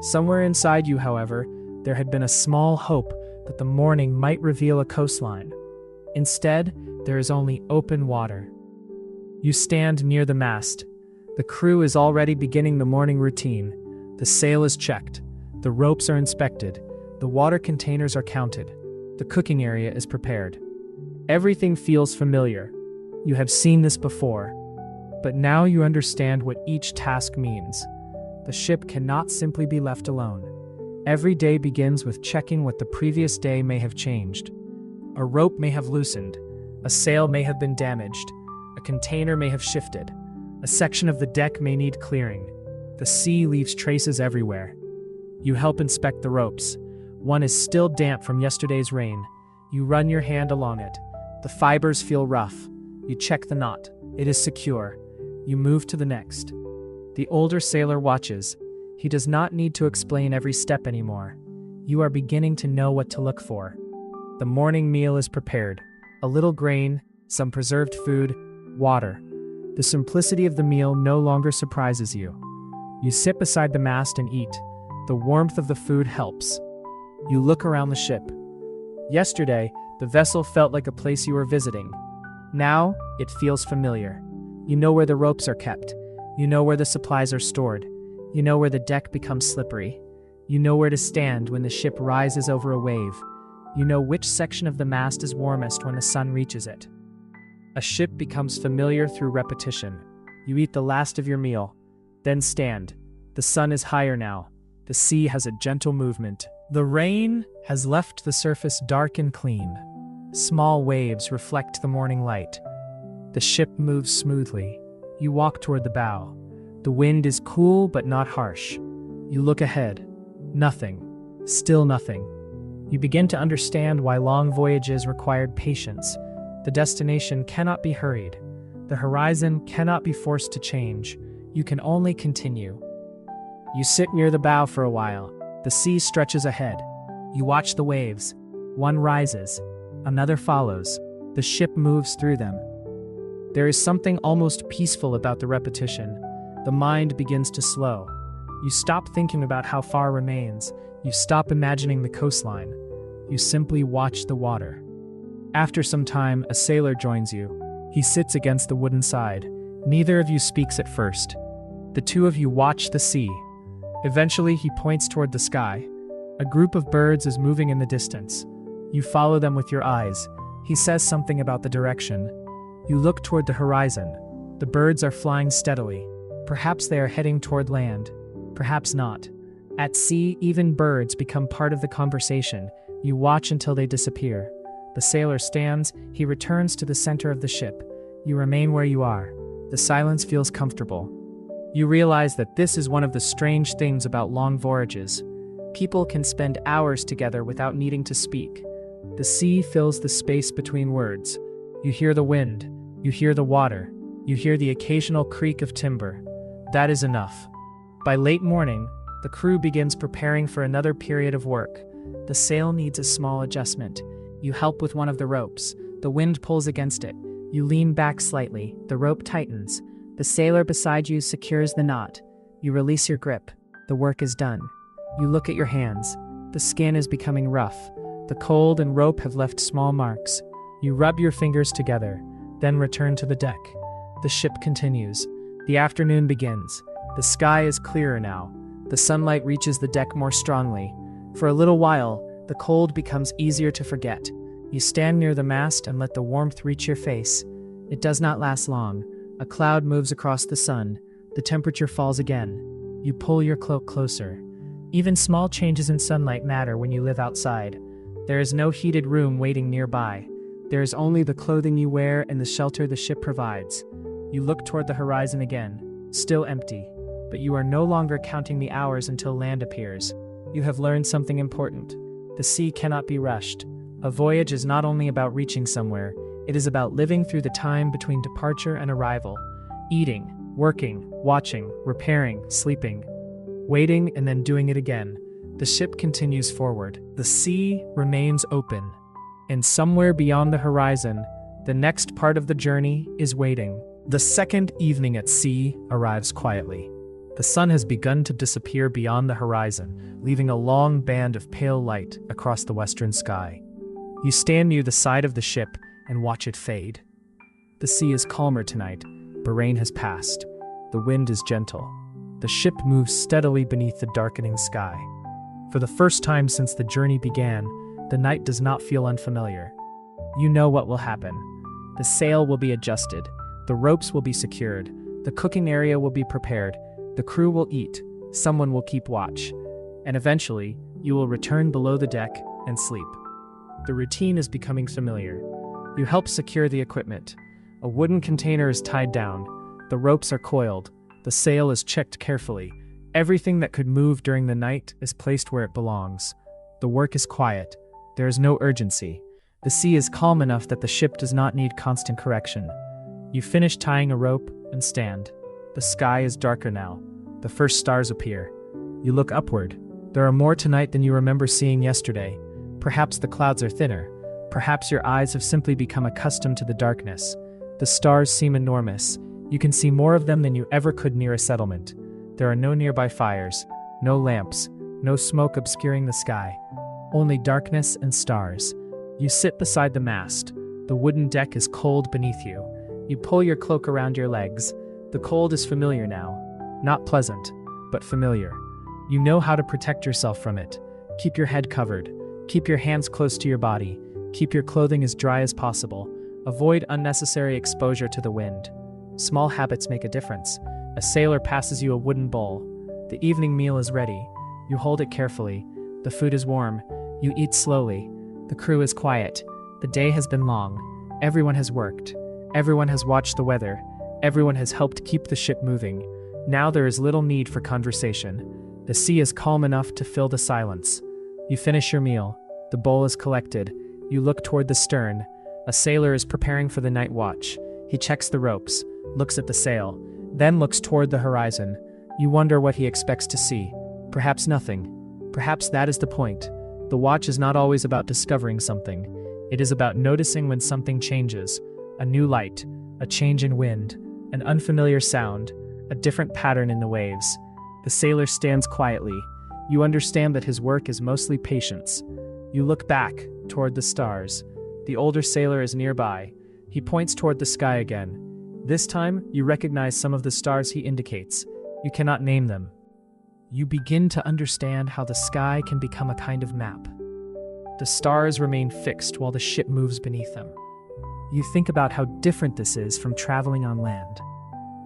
Somewhere inside you, however, there had been a small hope that the morning might reveal a coastline. Instead, there is only open water. You stand near the mast. The crew is already beginning the morning routine. The sail is checked. The ropes are inspected. The water containers are counted. The cooking area is prepared. Everything feels familiar. You have seen this before. But now you understand what each task means. The ship cannot simply be left alone. Every day begins with checking what the previous day may have changed. A rope may have loosened. A sail may have been damaged. A container may have shifted. A section of the deck may need clearing. The sea leaves traces everywhere. You help inspect the ropes. One is still damp from yesterday's rain. You run your hand along it. The fibers feel rough. You check the knot. It is secure. You move to the next. The older sailor watches. He does not need to explain every step anymore. You are beginning to know what to look for. The morning meal is prepared. A little grain, some preserved food, water. The simplicity of the meal no longer surprises you. You sit beside the mast and eat. The warmth of the food helps. You look around the ship. Yesterday, the vessel felt like a place you were visiting. Now, it feels familiar. You know where the ropes are kept. You know where the supplies are stored. You know where the deck becomes slippery. You know where to stand when the ship rises over a wave. You know which section of the mast is warmest when the sun reaches it. A ship becomes familiar through repetition. You eat the last of your meal, then stand. The sun is higher now. The sea has a gentle movement. The rain has left the surface dark and clean. Small waves reflect the morning light. The ship moves smoothly. You walk toward the bow. The wind is cool but not harsh. You look ahead. Nothing. Still nothing. You begin to understand why long voyages required patience. The destination cannot be hurried. The horizon cannot be forced to change. You can only continue. You sit near the bow for a while. The sea stretches ahead. You watch the waves. One rises. Another follows. The ship moves through them. There is something almost peaceful about the repetition. The mind begins to slow. You stop thinking about how far remains. You stop imagining the coastline. You simply watch the water. After some time, a sailor joins you. He sits against the wooden side. Neither of you speaks at first. The two of you watch the sea. Eventually, he points toward the sky. A group of birds is moving in the distance. You follow them with your eyes. He says something about the direction. You look toward the horizon. The birds are flying steadily. Perhaps they are heading toward land. Perhaps not. At sea, even birds become part of the conversation. You watch until they disappear. The sailor stands. He returns to the center of the ship. You remain where you are. The silence feels comfortable. You realize that this is one of the strange things about long voyages. People can spend hours together without needing to speak. The sea fills the space between words. You hear the wind. You hear the water. You hear the occasional creak of timber. That is enough. By late morning, the crew begins preparing for another period of work. The sail needs a small adjustment. You help with one of the ropes. The wind pulls against it. You lean back slightly. The rope tightens. The sailor beside you secures the knot. You release your grip. The work is done. You look at your hands. The skin is becoming rough. The cold and rope have left small marks. You rub your fingers together, then return to the deck. The ship continues. The afternoon begins. The sky is clearer now. The sunlight reaches the deck more strongly. For a little while, the cold becomes easier to forget. You stand near the mast and let the warmth reach your face. It does not last long. A cloud moves across the sun. The temperature falls again. You pull your cloak closer. Even small changes in sunlight matter when you live outside. There is no heated room waiting nearby. There is only the clothing you wear and the shelter the ship provides. You look toward the horizon again, still empty, but you are no longer counting the hours until land appears. You have learned something important. The sea cannot be rushed. A voyage is not only about reaching somewhere, it is about living through the time between departure and arrival. Eating, working, watching, repairing, sleeping, waiting, and then doing it again. The ship continues forward. The sea remains open. And somewhere beyond the horizon, the next part of the journey is waiting. The second evening at sea arrives quietly. The sun has begun to disappear beyond the horizon, leaving a long band of pale light across the western sky. You stand near the side of the ship and watch it fade. The sea is calmer tonight, but rain has passed. The wind is gentle. The ship moves steadily beneath the darkening sky. For the first time since the journey began, the night does not feel unfamiliar. You know what will happen. The sail will be adjusted. The ropes will be secured. The cooking area will be prepared. The crew will eat. Someone will keep watch. And eventually, you will return below the deck and sleep. The routine is becoming familiar. You help secure the equipment. A wooden container is tied down. The ropes are coiled. The sail is checked carefully. Everything that could move during the night is placed where it belongs. The work is quiet. There is no urgency. The sea is calm enough that the ship does not need constant correction. You finish tying a rope and stand. The sky is darker now. The first stars appear. You look upward. There are more tonight than you remember seeing yesterday. Perhaps the clouds are thinner. Perhaps your eyes have simply become accustomed to the darkness. The stars seem enormous. You can see more of them than you ever could near a settlement. There are no nearby fires, no lamps, no smoke obscuring the sky. Only darkness and stars. You sit beside the mast. The wooden deck is cold beneath you. You pull your cloak around your legs. The cold is familiar now. Not pleasant, but familiar. You know how to protect yourself from it. Keep your head covered. Keep your hands close to your body. Keep your clothing as dry as possible. Avoid unnecessary exposure to the wind. Small habits make a difference. A sailor passes you a wooden bowl. The evening meal is ready. You hold it carefully. The food is warm. You eat slowly. The crew is quiet. The day has been long. Everyone has worked. Everyone has watched the weather. Everyone has helped keep the ship moving. Now there is little need for conversation. The sea is calm enough to fill the silence. You finish your meal. The bowl is collected. You look toward the stern. A sailor is preparing for the night watch. He checks the ropes, looks at the sail, then looks toward the horizon. You wonder what he expects to see. Perhaps nothing. Perhaps that is the point. The watch is not always about discovering something. It is about noticing when something changes. A new light, a change in wind, an unfamiliar sound, a different pattern in the waves. The sailor stands quietly. You understand that his work is mostly patience. You look back, toward the stars. The older sailor is nearby. He points toward the sky again. This time, you recognize some of the stars he indicates. You cannot name them. You begin to understand how the sky can become a kind of map. The stars remain fixed while the ship moves beneath them. You think about how different this is from traveling on land.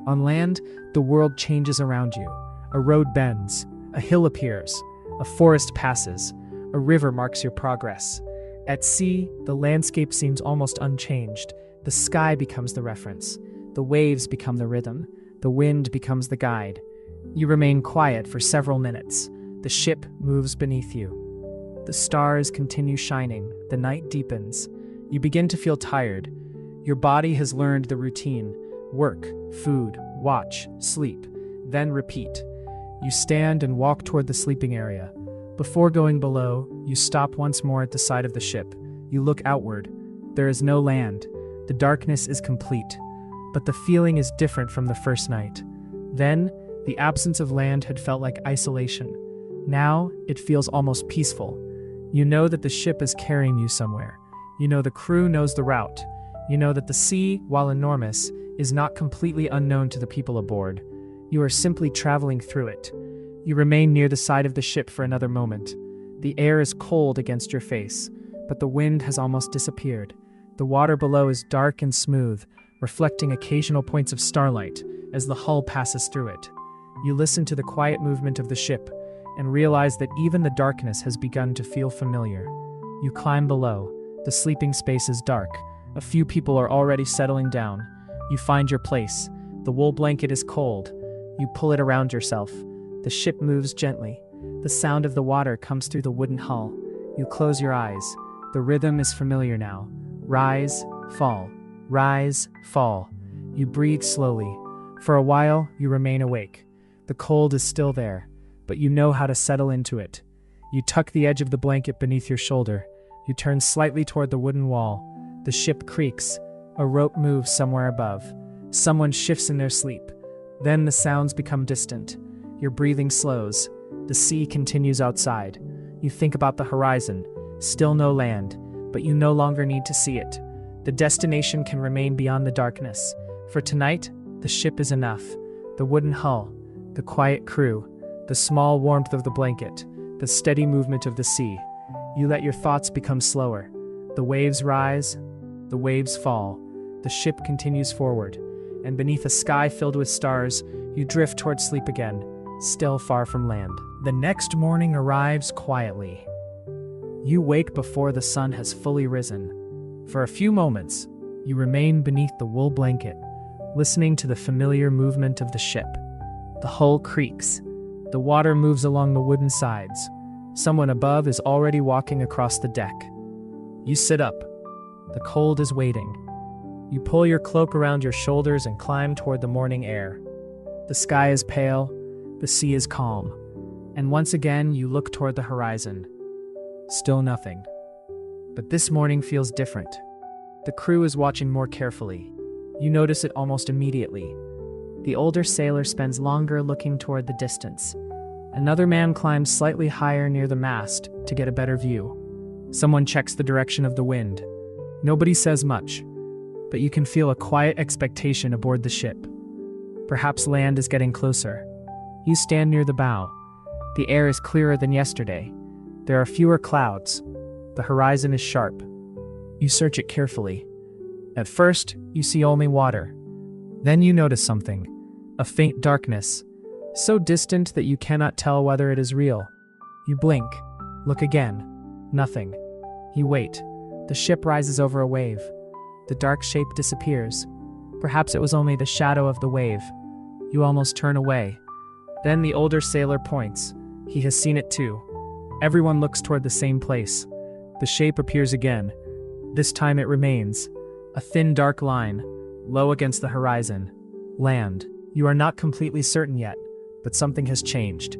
On land, the world changes around you. A road bends, a hill appears, a forest passes, a river marks your progress. At sea, the landscape seems almost unchanged. The sky becomes the reference. The waves become the rhythm. The wind becomes the guide. You remain quiet for several minutes. The ship moves beneath you. The stars continue shining. The night deepens. You begin to feel tired. Your body has learned the routine. Work, food, watch, sleep, then repeat. You stand and walk toward the sleeping area. Before going below, you stop once more at the side of the ship. You look outward. There is no land. The darkness is complete. But the feeling is different from the first night. Then, the absence of land had felt like isolation. Now, it feels almost peaceful. You know that the ship is carrying you somewhere. You know the crew knows the route. You know that the sea, while enormous, is not completely unknown to the people aboard. You are simply traveling through it. You remain near the side of the ship for another moment. The air is cold against your face, but the wind has almost disappeared. The water below is dark and smooth, reflecting occasional points of starlight as the hull passes through it. You listen to the quiet movement of the ship and realize that even the darkness has begun to feel familiar. You climb below. The sleeping space is dark. A few people are already settling down. You find your place. The wool blanket is cold. You pull it around yourself. The ship moves gently. The sound of the water comes through the wooden hull. You close your eyes. The rhythm is familiar now. Rise, fall. Rise, fall. You breathe slowly. For a while, you remain awake. The cold is still there, but you know how to settle into it. You tuck the edge of the blanket beneath your shoulder. You turn slightly toward the wooden wall. The ship creaks. A rope moves somewhere above. Someone shifts in their sleep. Then the sounds become distant. Your breathing slows. The sea continues outside. You think about the horizon. Still no land, but you no longer need to see it. The destination can remain beyond the darkness. For tonight, the ship is enough. The wooden hull, the quiet crew, the small warmth of the blanket, the steady movement of the sea. You let your thoughts become slower. The waves rise, the waves fall. The ship continues forward, and beneath a sky filled with stars, you drift toward sleep again, still far from land. The next morning arrives quietly. You wake before the sun has fully risen. For a few moments, you remain beneath the wool blanket, listening to the familiar movement of the ship. The hull creaks. The water moves along the wooden sides. Someone above is already walking across the deck. You sit up. The cold is waiting. You pull your cloak around your shoulders and climb toward the morning air. The sky is pale. The sea is calm. And once again, you look toward the horizon. Still nothing. But this morning feels different. The crew is watching more carefully. You notice it almost immediately. The older sailor spends longer looking toward the distance. Another man climbs slightly higher near the mast to get a better view. Someone checks the direction of the wind. Nobody says much, but you can feel a quiet expectation aboard the ship. Perhaps land is getting closer. You stand near the bow. The air is clearer than yesterday. There are fewer clouds. The horizon is sharp. You search it carefully. At first, you see only water. Then you notice something. A faint darkness, so distant that you cannot tell whether it is real. You blink. Look again. Nothing. You wait. The ship rises over a wave. The dark shape disappears. Perhaps it was only the shadow of the wave. You almost turn away. Then the older sailor points. He has seen it too. Everyone looks toward the same place. The shape appears again. This time it remains. A thin dark line, low against the horizon. Land. You are not completely certain yet, but something has changed.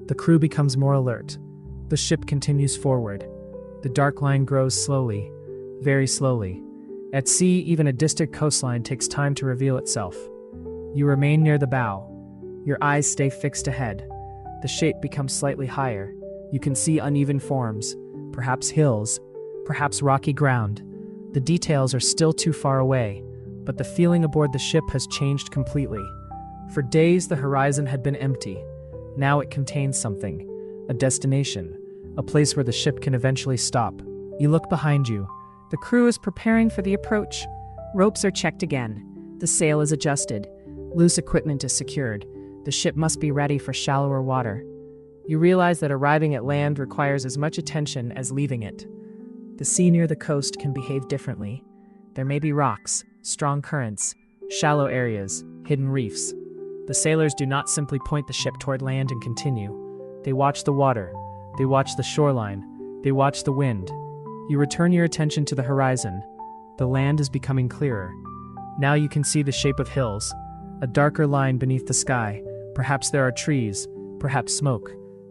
The crew becomes more alert. The ship continues forward. The dark line grows slowly, very slowly. At sea, even a distant coastline takes time to reveal itself. You remain near the bow. Your eyes stay fixed ahead. The shape becomes slightly higher. You can see uneven forms, perhaps hills, perhaps rocky ground. The details are still too far away, But the feeling aboard the ship has changed completely. For days, the horizon had been empty. Now it contains something, a destination, a place where the ship can eventually stop. You look behind you. The crew is preparing for the approach. Ropes are checked again. The sail is adjusted. Loose equipment is secured. The ship must be ready for shallower water. You realize that arriving at land requires as much attention as leaving it. The sea near the coast can behave differently. There may be rocks, strong currents, shallow areas, hidden reefs. The sailors do not simply point the ship toward land and continue. They watch the water. They watch the shoreline. They watch the wind. You return your attention to the horizon. The land is becoming clearer. Now you can see the shape of hills, a darker line beneath the sky. Perhaps there are trees, perhaps smoke.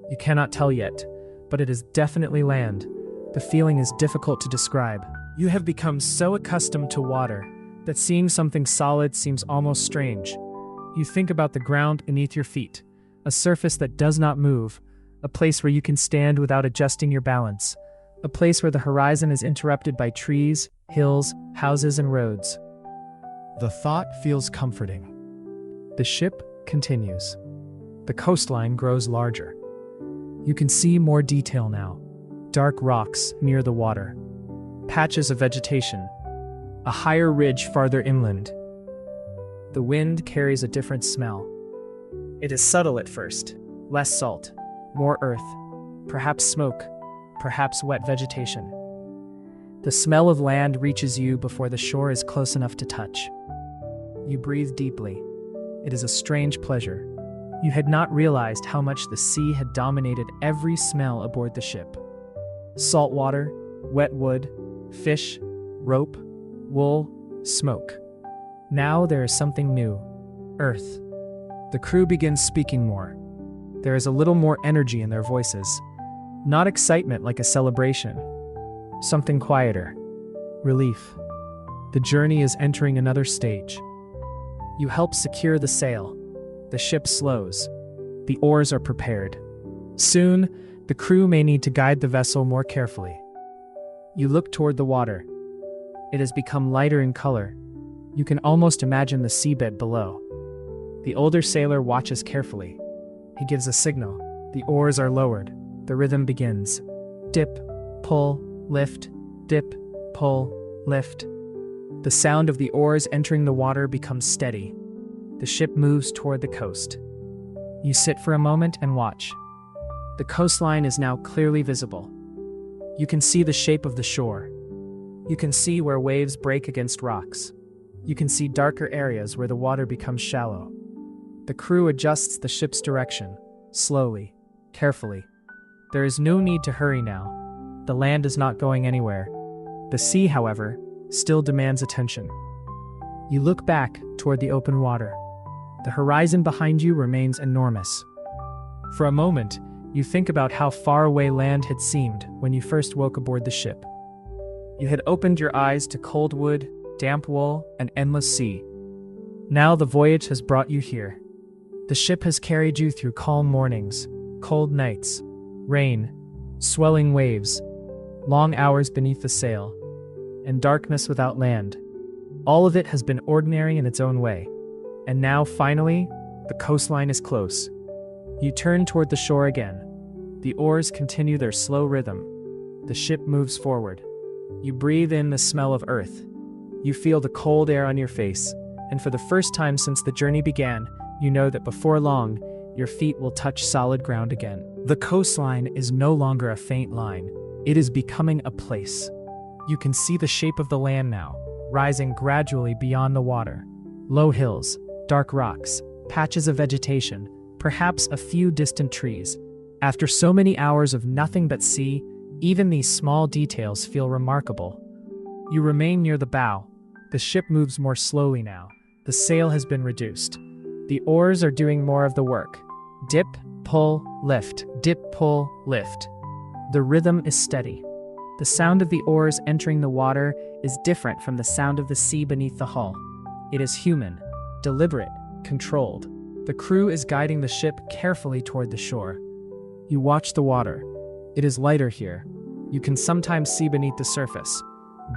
You cannot tell yet, but it is definitely land. The feeling is difficult to describe. You have become so accustomed to water that seeing something solid seems almost strange. You think about the ground beneath your feet, a surface that does not move, a place where you can stand without adjusting your balance, a place where the horizon is interrupted by trees, hills, houses, and roads. The thought feels comforting. The ship continues. The coastline grows larger. You can see more detail now. Dark rocks near the water. Patches of vegetation. A higher ridge farther inland. The wind carries a different smell. It is subtle at first. Less salt. More earth. Perhaps smoke. Perhaps wet vegetation. The smell of land reaches you before the shore is close enough to touch. You breathe deeply. It is a strange pleasure. You had not realized how much the sea had dominated every smell aboard the ship. Salt water, wet wood, fish, rope, wool, smoke. Now there is something new. Earth. The crew begins speaking more. There is a little more energy in their voices. Not excitement like a celebration. Something quieter. Relief. The journey is entering another stage. You help secure the sail. The ship slows. The oars are prepared. Soon, the crew may need to guide the vessel more carefully. You look toward the water. It has become lighter in color. You can almost imagine the seabed below. The older sailor watches carefully. He gives a signal. The oars are lowered. The rhythm begins. Dip, pull, lift, dip, pull, lift. The sound of the oars entering the water becomes steady. The ship moves toward the coast. You sit for a moment and watch. The coastline is now clearly visible. You can see the shape of the shore. You can see where waves break against rocks. You can see darker areas where the water becomes shallow. The crew adjusts the ship's direction, slowly, carefully. There is no need to hurry now. The land is not going anywhere. The sea, however, still demands attention. You look back toward the open water. The horizon behind you remains enormous. For a moment, you think about how far away land had seemed when you first woke aboard the ship. You had opened your eyes to cold wood, damp wool, and endless sea. Now the voyage has brought you here. The ship has carried you through calm mornings, cold nights, rain, swelling waves, long hours beneath the sail, and darkness without land. All of it has been ordinary in its own way. And now, finally, the coastline is close. You turn toward the shore again. The oars continue their slow rhythm. The ship moves forward. You breathe in the smell of earth. You feel the cold air on your face, and for the first time since the journey began, you know that before long, your feet will touch solid ground again. The coastline is no longer a faint line. It is becoming a place. You can see the shape of the land now, rising gradually beyond the water. Low hills, dark rocks, patches of vegetation, perhaps a few distant trees. After so many hours of nothing but sea, even these small details feel remarkable. You remain near the bow. The ship moves more slowly now. The sail has been reduced. The oars are doing more of the work. Dip, pull, lift, dip, pull, lift. The rhythm is steady. The sound of the oars entering the water is different from the sound of the sea beneath the hull. It is human, deliberate, controlled. The crew is guiding the ship carefully toward the shore. You watch the water. It is lighter here. You can sometimes see beneath the surface.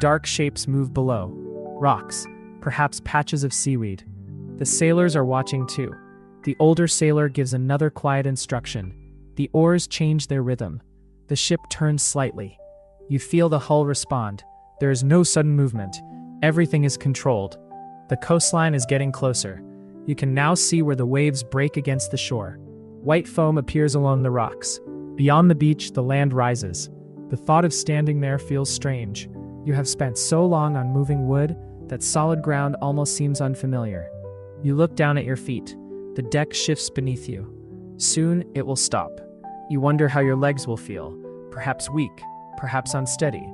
Dark shapes move below. Rocks, perhaps patches of seaweed. The sailors are watching too. The older sailor gives another quiet instruction. The oars change their rhythm. The ship turns slightly. You feel the hull respond. There is no sudden movement. Everything is controlled. The coastline is getting closer. You can now see where the waves break against the shore. White foam appears along the rocks. Beyond the beach, the land rises. The thought of standing there feels strange. You have spent so long on moving wood that solid ground almost seems unfamiliar. You look down at your feet. The deck shifts beneath you. Soon, it will stop. You wonder how your legs will feel. Perhaps weak, perhaps unsteady.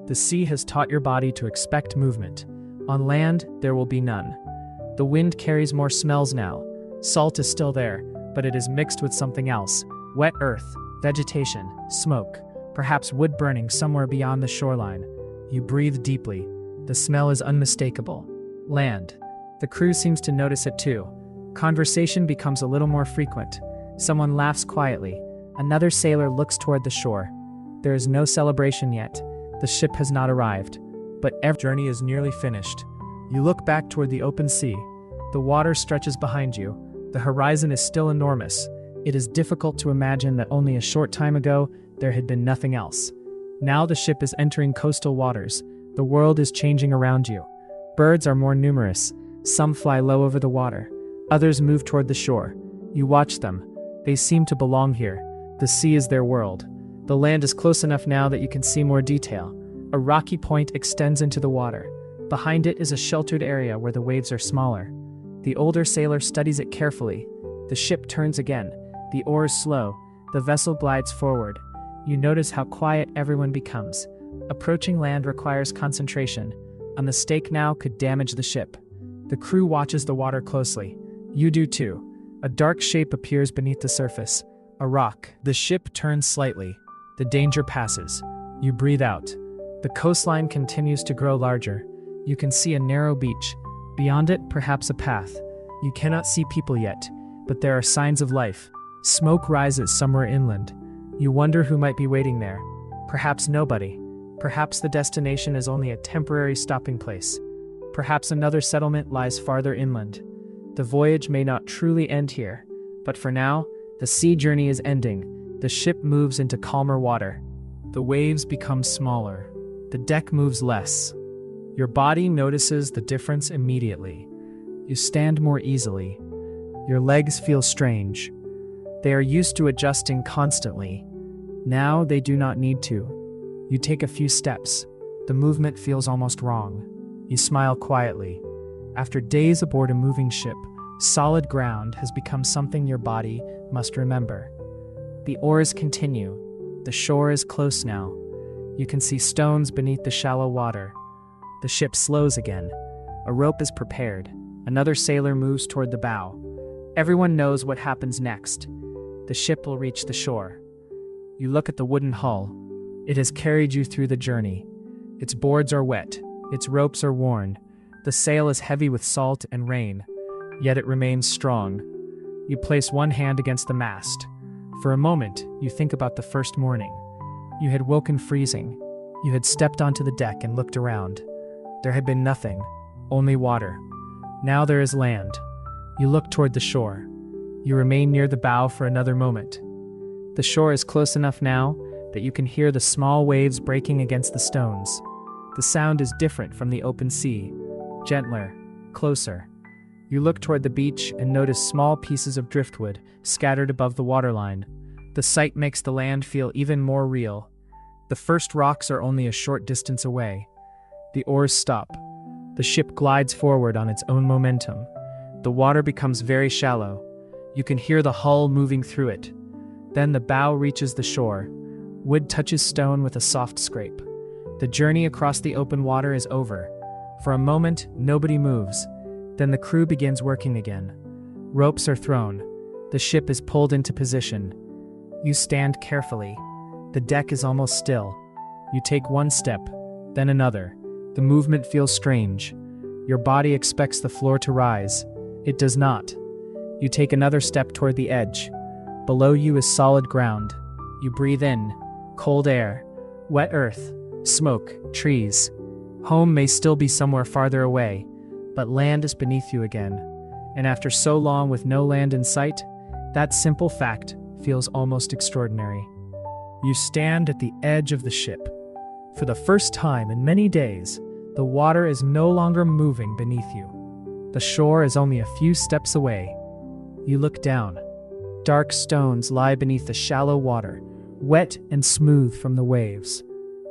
The sea has taught your body to expect movement. On land, there will be none. The wind carries more smells now. Salt is still there, but it is mixed with something else. Wet earth, vegetation, smoke, perhaps wood burning somewhere beyond the shoreline. You breathe deeply. The smell is unmistakable. Land. The crew seems to notice it too. Conversation becomes a little more frequent. Someone laughs quietly. Another sailor looks toward the shore. There is no celebration yet. The ship has not arrived, but every journey is nearly finished. You look back toward the open sea. The water stretches behind you. The horizon is still enormous. It is difficult to imagine that only a short time ago there had been nothing else. Now the ship is entering coastal waters. The world is changing around you. Birds are more numerous. Some fly low over the water. Others move toward the shore. You watch them. They seem to belong here. The sea is their world. The land is close enough now that you can see more detail. A rocky point extends into the water. Behind it is a sheltered area where the waves are smaller. The older sailor studies it carefully. The ship turns again. The oars slow. The vessel glides forward. You notice how quiet everyone becomes. Approaching land requires concentration. A mistake now could damage the ship. The crew watches the water closely. You do too. A dark shape appears beneath the surface. A rock. The ship turns slightly. The danger passes. You breathe out. The coastline continues to grow larger. You can see a narrow beach. Beyond it, perhaps a path. You cannot see people yet, but there are signs of life. Smoke rises somewhere inland. You wonder who might be waiting there. Perhaps nobody. Perhaps the destination is only a temporary stopping place. Perhaps another settlement lies farther inland. The voyage may not truly end here, but for now, the sea journey is ending. The ship moves into calmer water. The waves become smaller. The deck moves less. Your body notices the difference immediately. You stand more easily. Your legs feel strange. They are used to adjusting constantly. Now they do not need to. You take a few steps. The movement feels almost wrong. You smile quietly. After days aboard a moving ship, solid ground has become something your body must remember. The oars continue. The shore is close now. You can see stones beneath the shallow water. The ship slows again. A rope is prepared. Another sailor moves toward the bow. Everyone knows what happens next. The ship will reach the shore. You look at the wooden hull. It has carried you through the journey. Its boards are wet. Its ropes are worn. The sail is heavy with salt and rain, yet it remains strong. You place one hand against the mast. For a moment, you think about the first morning. You had woken freezing. You had stepped onto the deck and looked around. There had been nothing, only water. Now there is land. You look toward the shore. You remain near the bow for another moment. The shore is close enough now that you can hear the small waves breaking against the stones. The sound is different from the open sea, gentler, closer. You look toward the beach and notice small pieces of driftwood scattered above the waterline. The sight makes the land feel even more real. The first rocks are only a short distance away. The oars stop. The ship glides forward on its own momentum. The water becomes very shallow. You can hear the hull moving through it. Then the bow reaches the shore. Wood touches stone with a soft scrape. The journey across the open water is over. For a moment, nobody moves. Then the crew begins working again. Ropes are thrown. The ship is pulled into position. You stand carefully. The deck is almost still. You take one step, then another. The movement feels strange. Your body expects the floor to rise. It does not. You take another step toward the edge. Below you is solid ground. You breathe in, cold air, wet earth, smoke, trees. Home may still be somewhere farther away, But land is beneath you again, and after so long with no land in sight, that simple fact feels almost extraordinary. You stand at the edge of the ship. For the first time in many days, the water is no longer moving beneath you. The shore is only a few steps away. You look down. Dark stones lie beneath the shallow water, wet and smooth from the waves.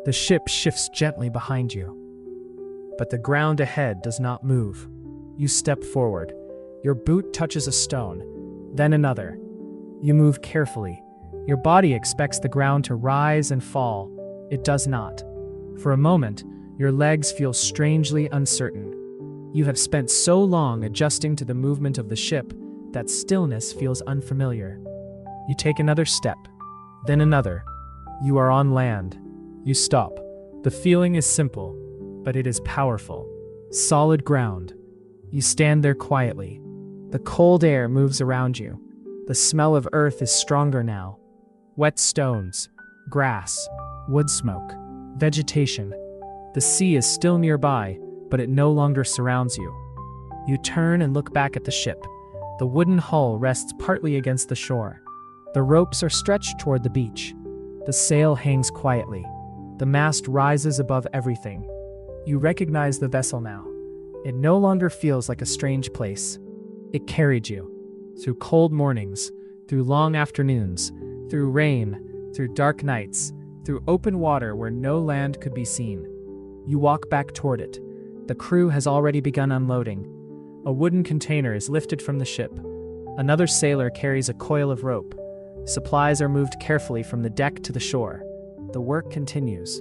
The ship shifts gently behind you. But the ground ahead does not move. You step forward. Your boot touches a stone, then another. You move carefully. Your body expects the ground to rise and fall. It does not. For a moment, your legs feel strangely uncertain. You have spent so long adjusting to the movement of the ship that stillness feels unfamiliar. You take another step, then another. You are on land. You stop. The feeling is simple, but it is powerful. Solid ground. You stand there quietly. The cold air moves around you. The smell of earth is stronger now. Wet stones, grass, wood smoke, vegetation. The sea is still nearby, but it no longer surrounds you. You turn and look back at the ship. The wooden hull rests partly against the shore. The ropes are stretched toward the beach. The sail hangs quietly. The mast rises above everything. You recognize the vessel now. It no longer feels like a strange place. It carried you. Through cold mornings, through long afternoons, through rain, through dark nights, through open water where no land could be seen. You walk back toward it. The crew has already begun unloading. A wooden container is lifted from the ship. Another sailor carries a coil of rope. Supplies are moved carefully from the deck to the shore. The work continues.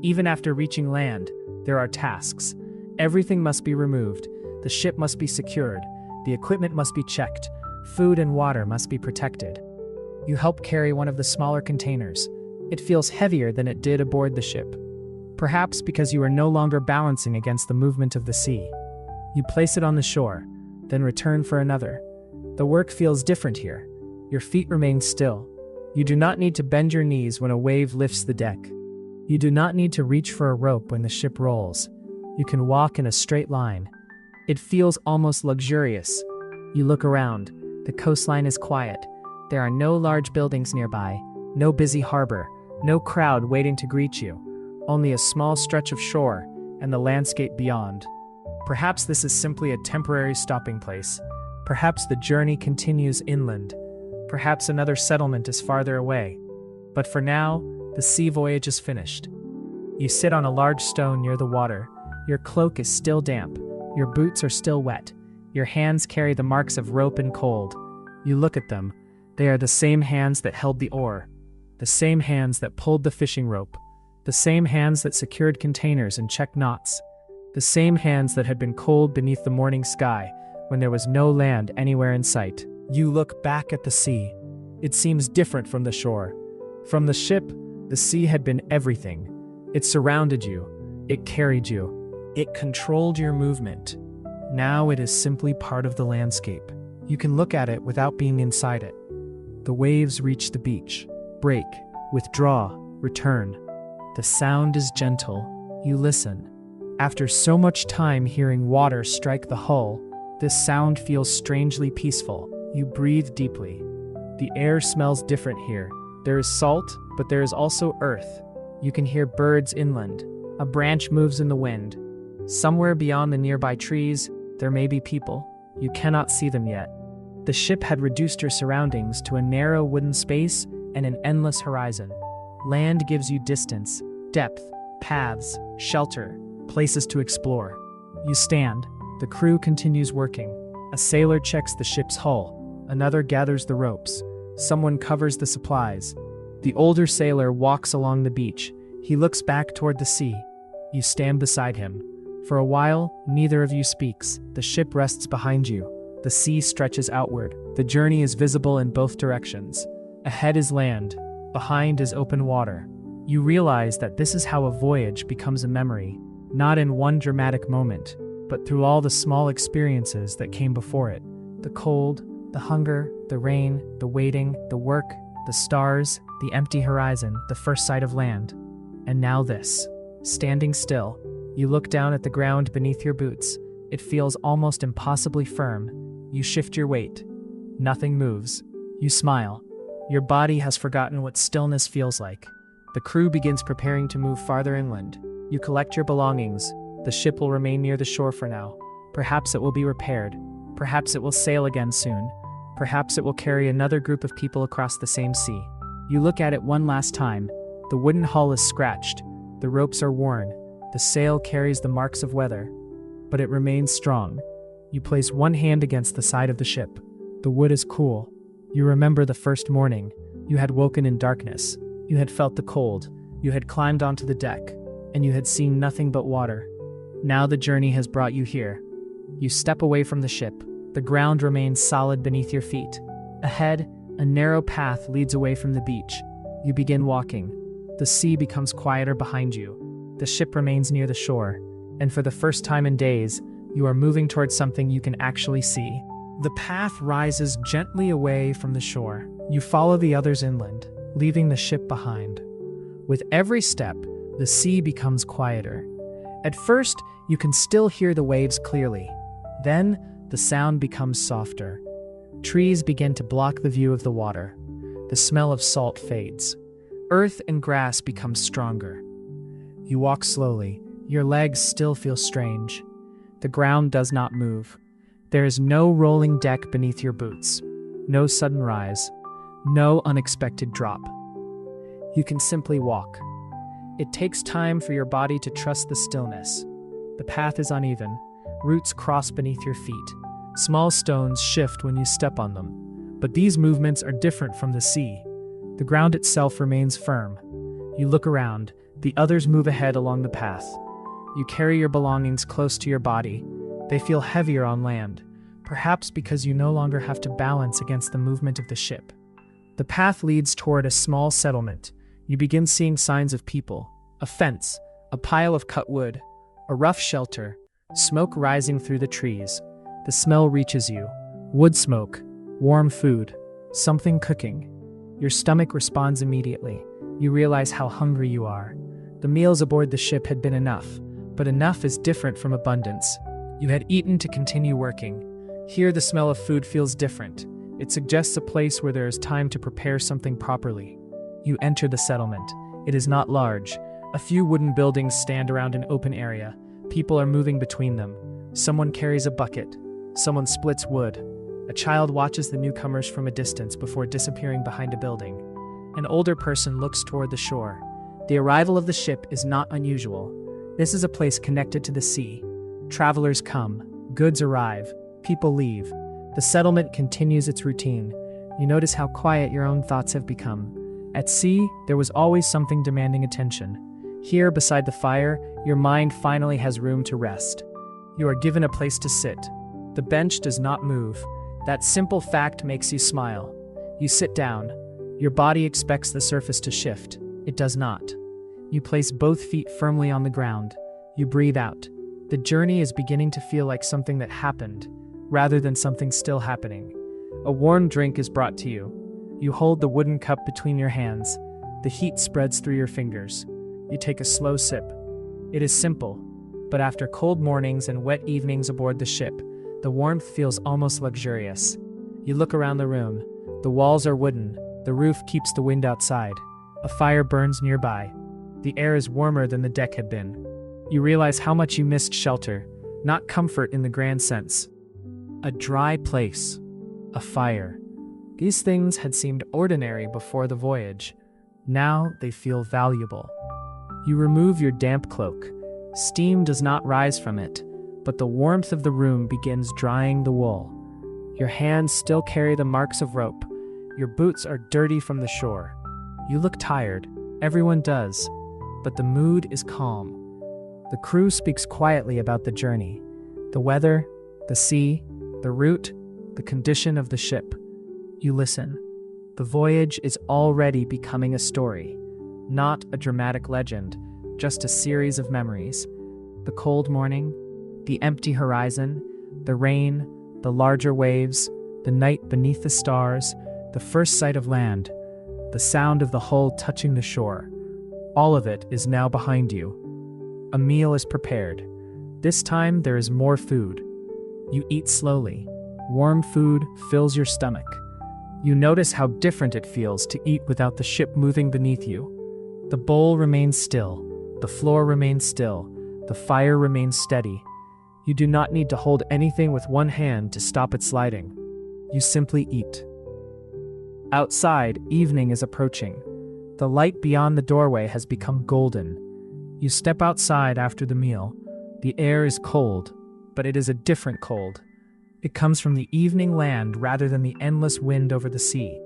Even after reaching land, there are tasks. Everything must be removed. The ship must be secured. The equipment must be checked. Food and water must be protected. You help carry one of the smaller containers. It feels heavier than it did aboard the ship. Perhaps because you are no longer balancing against the movement of the sea. You place it on the shore, then return for another. The work feels different here. Your feet remain still. You do not need to bend your knees when a wave lifts the deck. You do not need to reach for a rope when the ship rolls. You can walk in a straight line. It feels almost luxurious. You look around. The coastline is quiet. There are no large buildings nearby, no busy harbor, no crowd waiting to greet you. Only a small stretch of shore and the landscape beyond. Perhaps this is simply a temporary stopping place. Perhaps the journey continues inland. Perhaps another settlement is farther away. But for now, the sea voyage is finished. You sit on a large stone near the water. Your cloak is still damp. Your boots are still wet. Your hands carry the marks of rope and cold. You look at them. They are the same hands that held the oar. The same hands that pulled the fishing rope. The same hands that secured containers and checked knots. The same hands that had been cold beneath the morning sky when there was no land anywhere in sight. You look back at the sea. It seems different from the shore. From the ship, the sea had been everything. It surrounded you. It carried you. It controlled your movement. Now it is simply part of the landscape. You can look at it without being inside it. The waves reach the beach, break, withdraw, return. The sound is gentle. You listen. After so much time hearing water strike the hull, this sound feels strangely peaceful. You breathe deeply. The air smells different here. There is salt, but there is also earth. You can hear birds inland. A branch moves in the wind. Somewhere beyond the nearby trees, there may be people. You cannot see them yet. The ship had reduced your surroundings to a narrow wooden space and an endless horizon. Land gives you distance, depth, paths, shelter, places to explore. You stand. The crew continues working. A sailor checks the ship's hull. Another gathers the ropes. Someone covers the supplies. The older sailor walks along the beach. He looks back toward the sea. You stand beside him. For a while, neither of you speaks. The ship rests behind you. The sea stretches outward. The journey is visible in both directions. Ahead is land. Behind is open water. You realize that this is how a voyage becomes a memory, not in one dramatic moment, but through all the small experiences that came before it. The cold, the hunger, the rain, the waiting, the work, the stars, the empty horizon, the first sight of land. And now this. Standing still, you look down at the ground beneath your boots. It feels almost impossibly firm. You shift your weight. Nothing moves. You smile. Your body has forgotten what stillness feels like. The crew begins preparing to move farther inland. You collect your belongings. The ship will remain near the shore for now. Perhaps it will be repaired. Perhaps it will sail again soon. Perhaps it will carry another group of people across the same sea. You look at it one last time. The wooden hull is scratched. The ropes are worn. The sail carries the marks of weather. But it remains strong. You place one hand against the side of the ship. The wood is cool. You remember the first morning. You had woken in darkness. You had felt the cold. You had climbed onto the deck. And you had seen nothing but water. Now the journey has brought you here. You step away from the ship. The ground remains solid beneath your feet. Ahead, a narrow path leads away from the beach. You begin walking. The sea becomes quieter behind you. The ship remains near the shore. And for the first time in days, you are moving towards something you can actually see. The path rises gently away from the shore. You follow the others inland, leaving the ship behind. With every step, the sea becomes quieter. At first, you can still hear the waves clearly. Then, the sound becomes softer. Trees begin to block the view of the water. The smell of salt fades. Earth and grass become stronger. You walk slowly. Your legs still feel strange. The ground does not move. There is no rolling deck beneath your boots. No sudden rise. No unexpected drop. You can simply walk. It takes time for your body to trust the stillness. The path is uneven. Roots cross beneath your feet. Small stones shift when you step on them. But these movements are different from the sea. The ground itself remains firm. You look around. The others move ahead along the path. You carry your belongings close to your body. They feel heavier on land, perhaps because you no longer have to balance against the movement of the ship. The path leads toward a small settlement. You begin seeing signs of people. A fence, a pile of cut wood, a rough shelter, smoke rising through the trees. The smell reaches you. Wood smoke, warm food, something cooking. Your stomach responds immediately. You realize how hungry you are. The meals aboard the ship had been enough, but enough is different from abundance. You had eaten to continue working. Here the smell of food feels different. It suggests a place where there is time to prepare something properly. You enter the settlement. It is not large. A few wooden buildings stand around an open area. People are moving between them. Someone carries a bucket. Someone splits wood. A child watches the newcomers from a distance before disappearing behind a building. An older person looks toward the shore. The arrival of the ship is not unusual. This is a place connected to the sea. Travelers come, goods arrive, people leave. The settlement continues its routine. You notice how quiet your own thoughts have become. At sea, there was always something demanding attention. Here, beside the fire, your mind finally has room to rest. You are given a place to sit. The bench does not move. That simple fact makes you smile. You sit down. Your body expects the surface to shift. It does not. You place both feet firmly on the ground. You breathe out. The journey is beginning to feel like something that happened, rather than something still happening. A warm drink is brought to you. You hold the wooden cup between your hands. The heat spreads through your fingers. You take a slow sip. It is simple, but after cold mornings and wet evenings aboard the ship, the warmth feels almost luxurious. You look around the room. The walls are wooden. The roof keeps the wind outside. A fire burns nearby. The air is warmer than the deck had been. You realize how much you missed shelter, not comfort in the grand sense. A dry place. A fire. These things had seemed ordinary before the voyage. Now they feel valuable. You remove your damp cloak. Steam does not rise from it, but the warmth of the room begins drying the wool. Your hands still carry the marks of rope. Your boots are dirty from the shore. You look tired. Everyone does. But the mood is calm. The crew speaks quietly about the journey, the weather, the sea, the route, the condition of the ship. You listen. The voyage is already becoming a story, not a dramatic legend, just a series of memories. The cold morning, the empty horizon, the rain, the larger waves, the night beneath the stars, the first sight of land, the sound of the hull touching the shore. All of it is now behind you. A meal is prepared. This time there is more food. You eat slowly. Warm food fills your stomach. You notice how different it feels to eat without the ship moving beneath you. The bowl remains still. The floor remains still. The fire remains steady. You do not need to hold anything with one hand to stop it sliding. You simply eat. Outside, evening is approaching. The light beyond the doorway has become golden. You step outside after the meal. The air is cold, but it is a different cold. It comes from the evening land rather than the endless wind over the sea.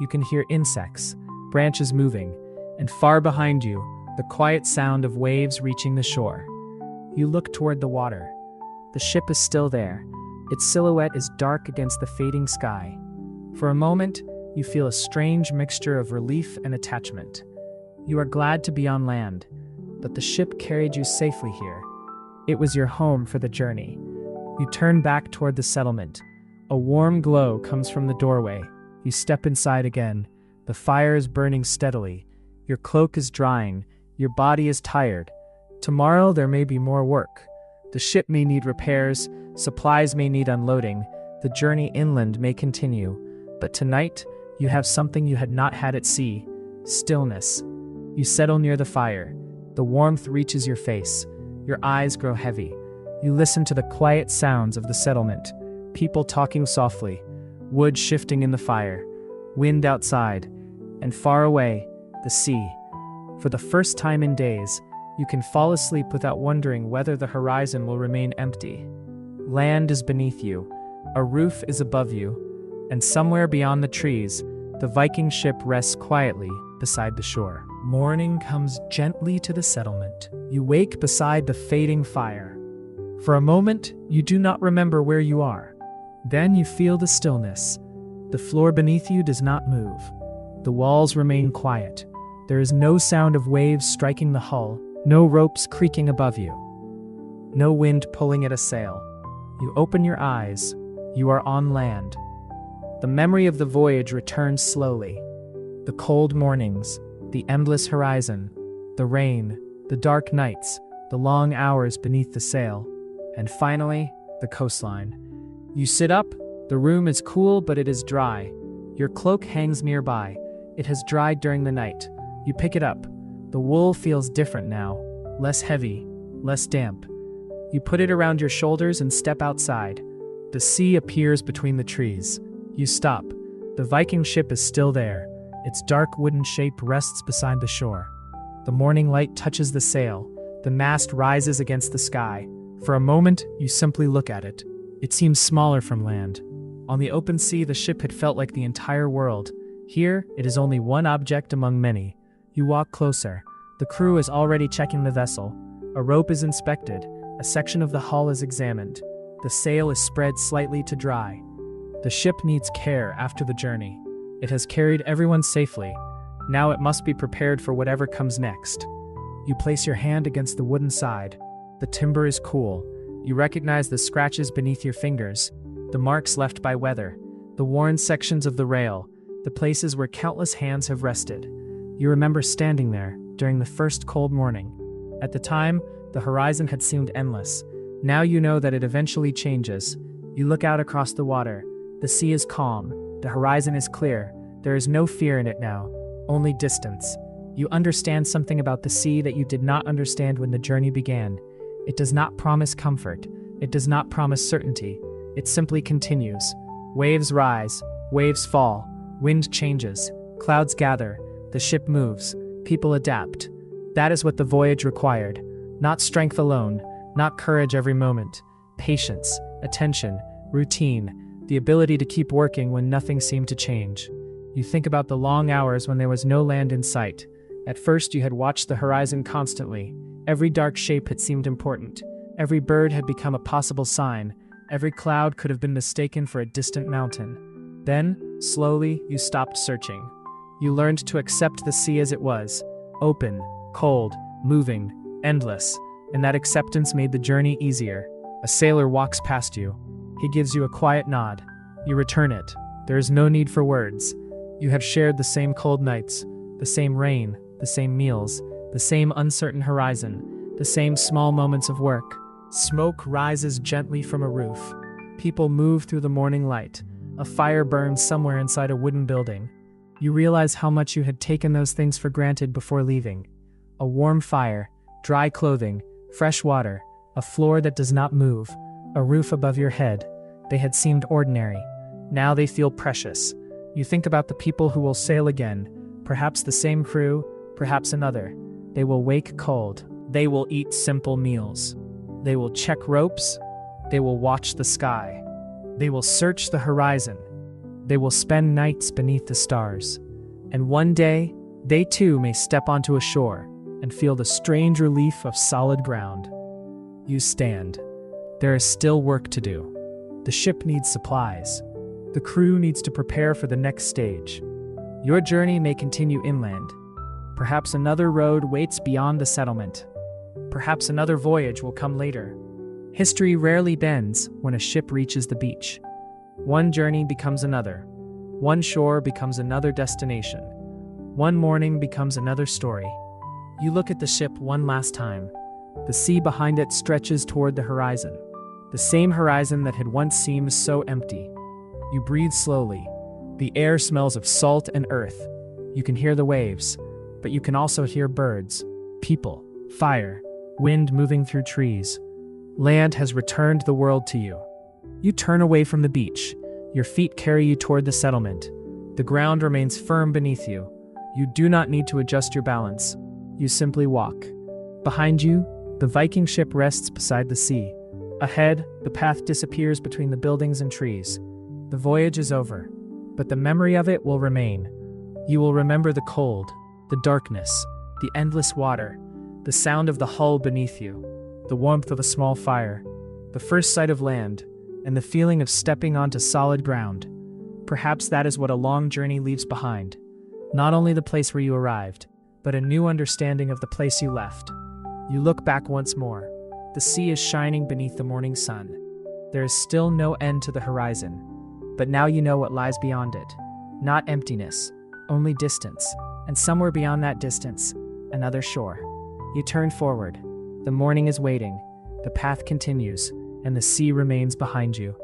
You can hear insects, branches moving, and far behind you, the quiet sound of waves reaching the shore. You look toward the water. The ship is still there. Its silhouette is dark against the fading sky. For a moment, you feel a strange mixture of relief and attachment. You are glad to be on land, but the ship carried you safely here. It was your home for the journey. You turn back toward the settlement. A warm glow comes from the doorway. You step inside again. The fire is burning steadily. Your cloak is drying. Your body is tired. Tomorrow there may be more work. The ship may need repairs. Supplies may need unloading. The journey inland may continue. But tonight, you have something you had not had at sea: stillness. You settle near the fire. The warmth reaches your face. Your eyes grow heavy. You listen to the quiet sounds of the settlement. People talking softly, wood shifting in the fire, wind outside, and far away, the sea. For the first time in days, you can fall asleep without wondering whether the horizon will remain empty. Land is beneath you. A roof is above you. And somewhere beyond the trees, the Viking ship rests quietly beside the shore. Morning comes gently to the settlement. You wake beside the fading fire. For a moment, you do not remember where you are. Then you feel the stillness. The floor beneath you does not move. The walls remain quiet. There is no sound of waves striking the hull, no ropes creaking above you, no wind pulling at a sail. You open your eyes. You are on land. The memory of the voyage returns slowly. The cold mornings, the endless horizon, the rain, the dark nights, the long hours beneath the sail, and finally, the coastline. You sit up. The room is cool, but it is dry. Your cloak hangs nearby. It has dried during the night. You pick it up. The wool feels different now, less heavy, less damp. You put it around your shoulders and step outside. The sea appears between the trees. You stop. The Viking ship is still there. Its dark wooden shape rests beside the shore. The morning light touches the sail. The mast rises against the sky. For a moment, you simply look at it. It seems smaller from land. On the open sea, the ship had felt like the entire world. Here, it is only one object among many. You walk closer. The crew is already checking the vessel. A rope is inspected. A section of the hull is examined. The sail is spread slightly to dry. The ship needs care after the journey. It has carried everyone safely. Now it must be prepared for whatever comes next. You place your hand against the wooden side. The timber is cool. You recognize the scratches beneath your fingers, the marks left by weather, the worn sections of the rail, the places where countless hands have rested. You remember standing there during the first cold morning. At the time, the horizon had seemed endless. Now you know that it eventually changes. You look out across the water. The sea is calm. The horizon is clear. There is no fear in it now, only distance. You understand something about the sea that you did not understand when the journey began. It does not promise comfort. It does not promise certainty. It simply continues. Waves rise, waves fall, wind changes, clouds gather, the ship moves, people adapt. That is what the voyage required. Not strength alone, not courage every moment. Patience, attention, routine, the ability to keep working when nothing seemed to change. You think about the long hours when there was no land in sight. At first you had watched the horizon constantly. Every dark shape had seemed important. Every bird had become a possible sign. Every cloud could have been mistaken for a distant mountain. Then, slowly, you stopped searching. You learned to accept the sea as it was. Open, cold, moving, endless. And that acceptance made the journey easier. A sailor walks past you. He gives you a quiet nod. You return it. There is no need for words. You have shared the same cold nights, the same rain, the same meals, the same uncertain horizon, the same small moments of work. Smoke rises gently from a roof. People move through the morning light. A fire burns somewhere inside a wooden building. You realize how much you had taken those things for granted before leaving. A warm fire, dry clothing, fresh water, a floor that does not move, a roof above your head. They had seemed ordinary. Now they feel precious. You think about the people who will sail again, perhaps the same crew, perhaps another. They will wake cold. They will eat simple meals. They will check ropes. They will watch the sky. They will search the horizon. They will spend nights beneath the stars. And one day, they too may step onto a shore and feel the strange relief of solid ground. You stand. There is still work to do. The ship needs supplies. The crew needs to prepare for the next stage. Your journey may continue inland. Perhaps another road waits beyond the settlement. Perhaps another voyage will come later. History rarely bends when a ship reaches the beach. One journey becomes another. One shore becomes another destination. One morning becomes another story. You look at the ship one last time. The sea behind it stretches toward the horizon. The same horizon that had once seemed so empty. You breathe slowly. The air smells of salt and earth. You can hear the waves, but you can also hear birds, people, fire, wind moving through trees. Land has returned the world to you. You turn away from the beach. Your feet carry you toward the settlement. The ground remains firm beneath you. You do not need to adjust your balance. You simply walk. Behind you, the Viking ship rests beside the sea. Ahead, the path disappears between the buildings and trees. The voyage is over, but the memory of it will remain. You will remember the cold, the darkness, the endless water, the sound of the hull beneath you, the warmth of a small fire, the first sight of land, and the feeling of stepping onto solid ground. Perhaps that is what a long journey leaves behind. Not only the place where you arrived, but a new understanding of the place you left. You look back once more. The sea is shining beneath the morning sun. There is still no end to the horizon, but now you know what lies beyond it. Not emptiness, only distance, and somewhere beyond that distance, another shore. You turn forward. The morning is waiting, the path continues, and the sea remains behind you.